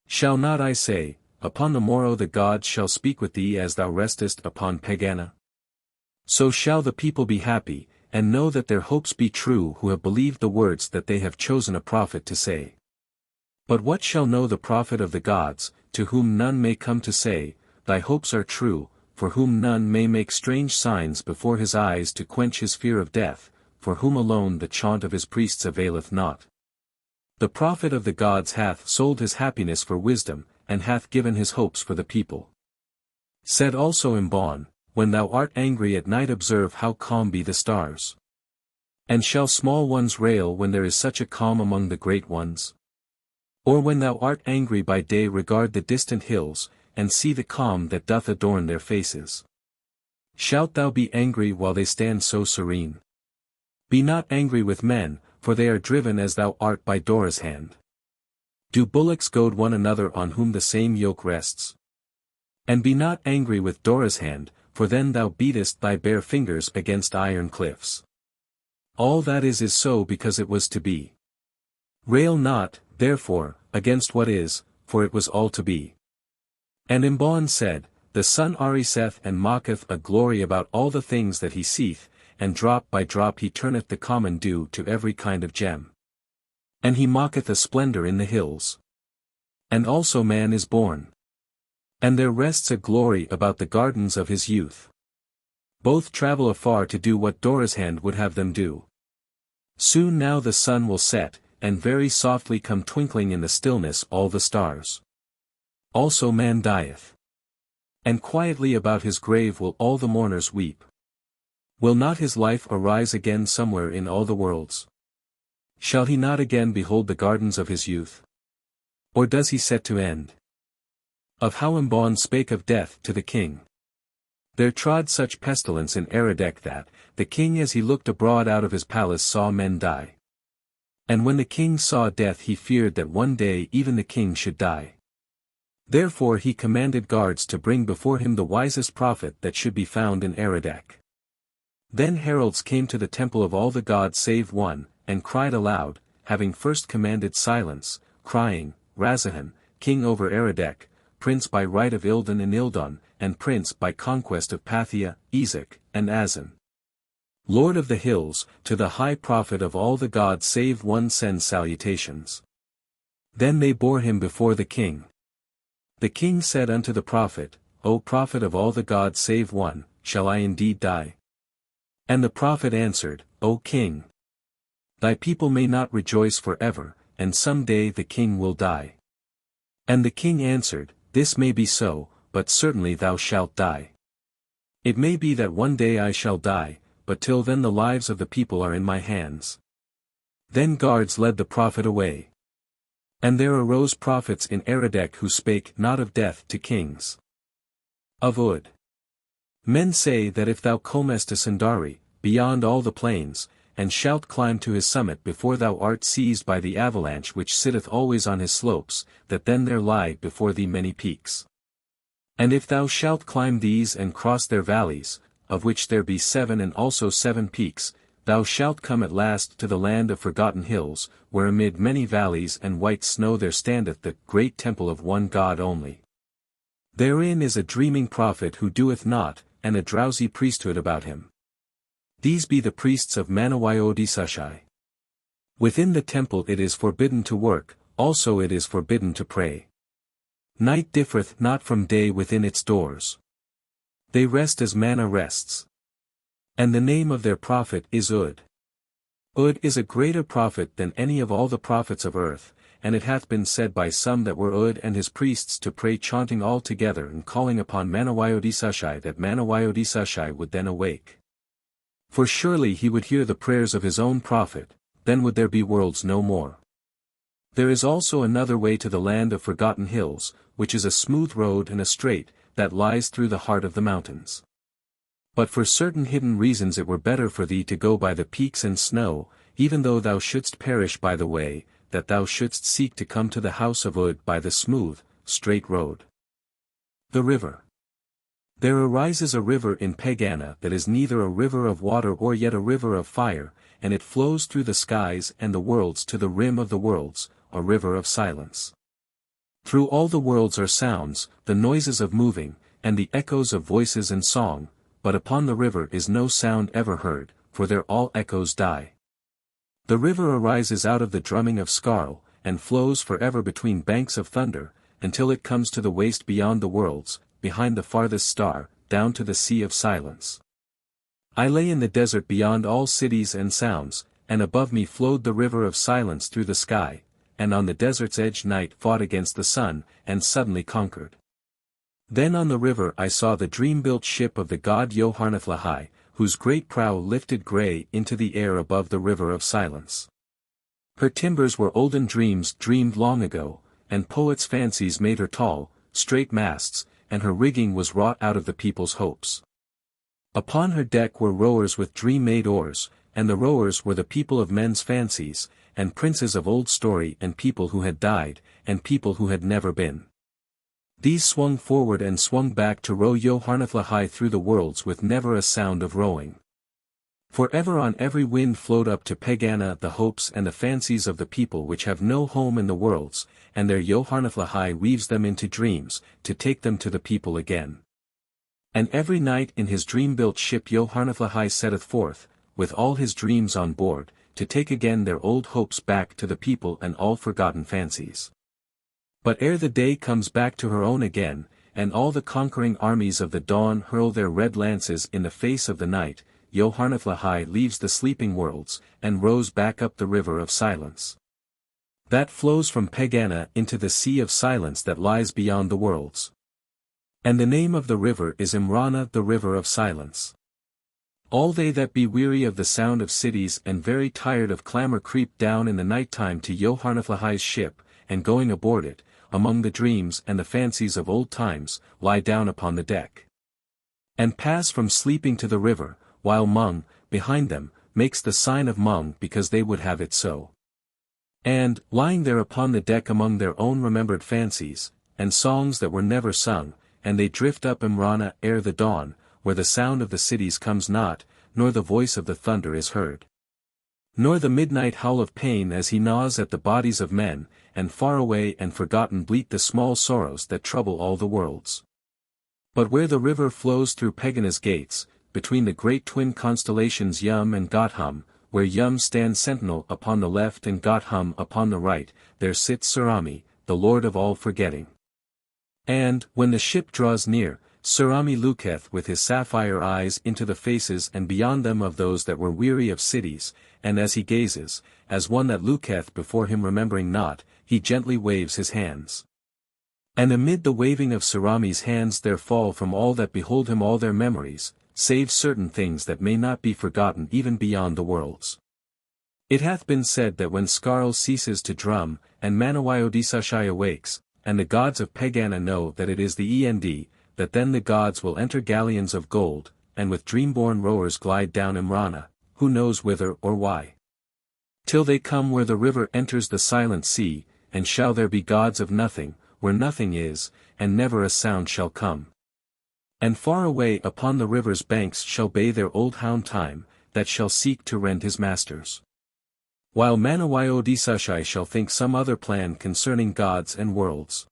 Shall not I say, upon the morrow the gods shall speak with thee as thou restest upon Pegāna? So shall the people be happy, and know that their hopes be true who have believed the words that they have chosen a prophet to say. But what shall know the prophet of the gods, to whom none may come to say, thy hopes are true, for whom none may make strange signs before his eyes to quench his fear of death, for whom alone the chaunt of his priests availeth not? The prophet of the gods hath sold his happiness for wisdom, and hath given his hopes for the people. Said also Imbaun, when thou art angry at night observe how calm be the stars. And shall small ones rail when there is such a calm among the great ones? Or when thou art angry by day regard the distant hills, and see the calm that doth adorn their faces. Shalt thou be angry while they stand so serene? Be not angry with men, for they are driven as thou art by Dorozhand. Do bullocks goad one another on whom the same yoke rests? And be not angry with Dorozhand, for then thou beatest thy bare fingers against iron cliffs. All that is so because it was to be. Rail not, therefore, against what is, for it was all to be. And Imbaun said, the sun ariseth and mocketh a glory about all the things that he seeth, and drop by drop he turneth the common dew to every kind of gem. And he mocketh a splendor in the hills. And also man is born. And there rests a glory about the gardens of his youth. Both travel afar to do what Dorozhand would have them do. Soon now the sun will set, and very softly come twinkling in the stillness all the stars. Also man dieth. And quietly about his grave will all the mourners weep. Will not his life arise again somewhere in all the worlds? Shall he not again behold the gardens of his youth? Or does he set to end? Of how Imbaun spake of death to the king. There trod such pestilence in Eredek that, the king as he looked abroad out of his palace saw men die. And when the king saw death he feared that one day even the king should die. Therefore he commanded guards to bring before him the wisest prophet that should be found in Eredek. Then heralds came to the temple of all the gods save one, and cried aloud, having first commanded silence, crying, Razahan, king over Eredek, prince by right of Ildan and Ildon, and prince by conquest of Pathia, Ezek, and Azan. Lord of the hills, to the high prophet of all the gods save one send salutations. Then they bore him before the king. The king said unto the prophet, O prophet of all the gods save one, shall I indeed die? And the prophet answered, O king, thy people may not rejoice forever, and some day the king will die. And the king answered, This may be so, but certainly thou shalt die. It may be that one day I shall die, but till then the lives of the people are in my hands. Then guards led the prophet away. And there arose prophets in Eredek who spake not of death to kings. Of Ud. Men say that if thou comest to Sundari, beyond all the plains, and shalt climb to his summit before thou art seized by the avalanche which sitteth always on his slopes, that then there lie before thee many peaks. And if thou shalt climb these and cross their valleys, of which there be 7 and also 7 peaks, thou shalt come at last to the land of forgotten hills, where amid many valleys and white snow there standeth the great temple of one God only. Therein is a dreaming prophet who doeth not, and a drowsy priesthood about him. These be the priests of Manawyodisashai. Within the temple it is forbidden to work, also it is forbidden to pray. Night differeth not from day within its doors. They rest as manna rests. And the name of their prophet is Ud. Ud is a greater prophet than any of all the prophets of earth, and it hath been said by some that were Ud and his priests to pray chanting all together and calling upon Manawyodisashai that Manawyodisashai would then awake. For surely he would hear the prayers of his own prophet, then would there be worlds no more. There is also another way to the land of forgotten hills, which is a smooth road and a straight, that lies through the heart of the mountains. But for certain hidden reasons it were better for thee to go by the peaks and snow, even though thou shouldst perish by the way, that thou shouldst seek to come to the house of Ud by the smooth, straight road. The river. There arises a river in Pegāna that is neither a river of water or yet a river of fire, and it flows through the skies and the worlds to the rim of the worlds, a river of silence. Through all the worlds are sounds, the noises of moving, and the echoes of voices and song, but upon the river is no sound ever heard, for there all echoes die. The river arises out of the drumming of Skarl, and flows forever between banks of thunder, until it comes to the waste beyond the worlds, behind the farthest star, down to the sea of silence. I lay in the desert beyond all cities and sounds, and above me flowed the river of silence through the sky, and on the desert's edge night fought against the sun, and suddenly conquered. Then on the river I saw the dream-built ship of the god Yoharneth-Lahai, whose great prow lifted grey into the air above the river of silence. Her timbers were olden dreams dreamed long ago, and poets' fancies made her tall, straight masts, and her rigging was wrought out of the people's hopes. Upon her deck were rowers with dream-made oars, and the rowers were the people of men's fancies, and princes of old story and people who had died, and people who had never been. These swung forward and swung back to row Yoharneth-Lahai through the worlds with never a sound of rowing. For ever on every wind flowed up to Pegāna the hopes and the fancies of the people which have no home in the worlds, and their Yoharneth-Lahai weaves them into dreams, to take them to the people again. And every night in his dream-built ship Yoharneth-Lahai setteth forth, with all his dreams on board, to take again their old hopes back to the people and all forgotten fancies. But ere the day comes back to her own again, and all the conquering armies of the dawn hurl their red lances in the face of the night, Yoharneth-Lahai leaves the sleeping worlds, and rows back up the river of silence. That flows from Pegāna into the sea of silence that lies beyond the worlds. And the name of the river is Imbaun, the river of silence. All they that be weary of the sound of cities and very tired of clamor creep down in the night time to Yoharneth-Lahai's ship, and going aboard it, among the dreams and the fancies of old times, lie down upon the deck. And pass from sleeping to the river, while Mung, behind them, makes the sign of Mung because they would have it so. And, lying there upon the deck among their own remembered fancies, and songs that were never sung, and they drift up Imbaun ere the dawn, where the sound of the cities comes not, nor the voice of the thunder is heard. Nor the midnight howl of pain as he gnaws at the bodies of men, and far away and forgotten bleat the small sorrows that trouble all the worlds. But where the river flows through Pegāna's gates, between the great twin constellations Yum and Gotham, where Yum stands sentinel upon the left and Gotham upon the right, there sits Surami, the lord of all forgetting. And, when the ship draws near, Surami looketh with his sapphire eyes into the faces and beyond them of those that were weary of cities, and as he gazes, as one that looketh before him remembering not, he gently waves his hands. And amid the waving of Surami's hands there fall from all that behold him all their memories, save certain things that may not be forgotten even beyond the worlds. It hath been said that when Skarl ceases to drum, and Manawyodisashai awakes, and the gods of Pegāna know that it is the End, that then the gods will enter galleons of gold, and with dream-born rowers glide down Imbaun, who knows whither or why. Till they come where the river enters the silent sea, and shall there be gods of nothing, where nothing is, and never a sound shall come. And far away upon the river's banks shall bay their old hound Time, that shall seek to rend his masters. While Manawayodisashai shall think some other plan concerning gods and worlds.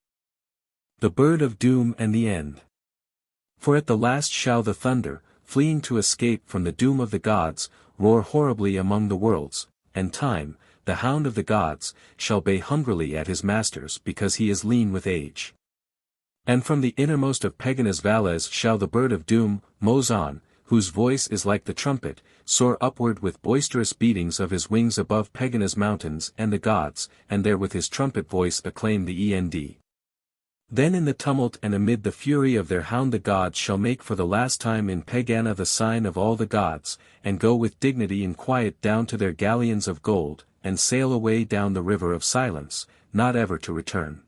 The bird of doom and the end. For at the last shall the thunder, fleeing to escape from the doom of the gods, roar horribly among the worlds, and time, the hound of the gods, shall bay hungrily at his masters because he is lean with age. And from the innermost of Pegāna's valleys shall the bird of doom, Mozan, whose voice is like the trumpet, soar upward with boisterous beatings of his wings above Pegāna's mountains and the gods, and there with his trumpet voice acclaim the End. Then in the tumult and amid the fury of their hound the gods shall make for the last time in Pegāna the sign of all the gods, and go with dignity and quiet down to their galleons of gold, and sail away down the river of silence, not ever to return.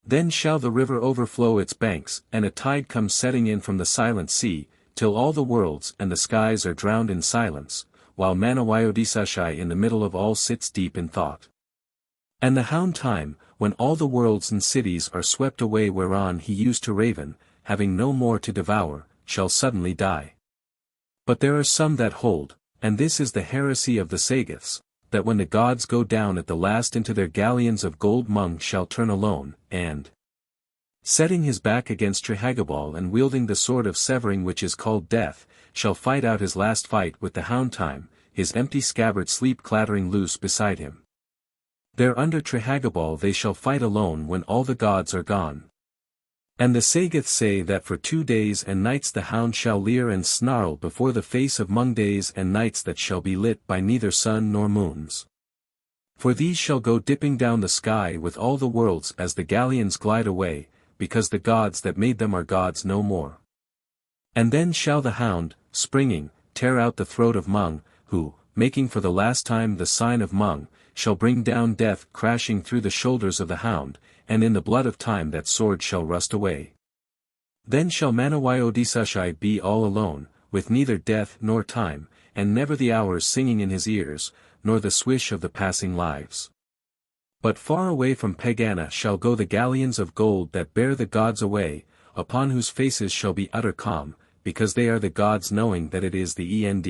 Then shall the river overflow its banks, and a tide come setting in from the silent sea, till all the worlds and the skies are drowned in silence, while Manawayodisashai in the middle of all sits deep in thought. And the hound time, when all the worlds and cities are swept away whereon he used to raven, having no more to devour, shall suddenly die. But there are some that hold, and this is the heresy of the Sagoths, that when the gods go down at the last into their galleons of gold Mung shall turn alone, and setting his back against Trihagabal and wielding the sword of severing which is called death, shall fight out his last fight with the hound time, his empty scabbard sleep clattering loose beside him. There under Trihagabal they shall fight alone when all the gods are gone. And the Sagoths say that for 2 days and nights the hound shall leer and snarl before the face of Mung, days and nights that shall be lit by neither sun nor moons. For these shall go dipping down the sky with all the worlds as the galleons glide away, because the gods that made them are gods no more. And then shall the hound, springing, tear out the throat of Mung, who, making for the last time the sign of Mung, shall bring down death crashing through the shoulders of the hound, and in the blood of time that sword shall rust away. Then shall Manawayodisashai be all alone, with neither death nor time, and never the hours singing in his ears, nor the swish of the passing lives. But far away from Pegāna shall go the galleons of gold that bear the gods away, upon whose faces shall be utter calm, because they are the gods knowing that it is the End.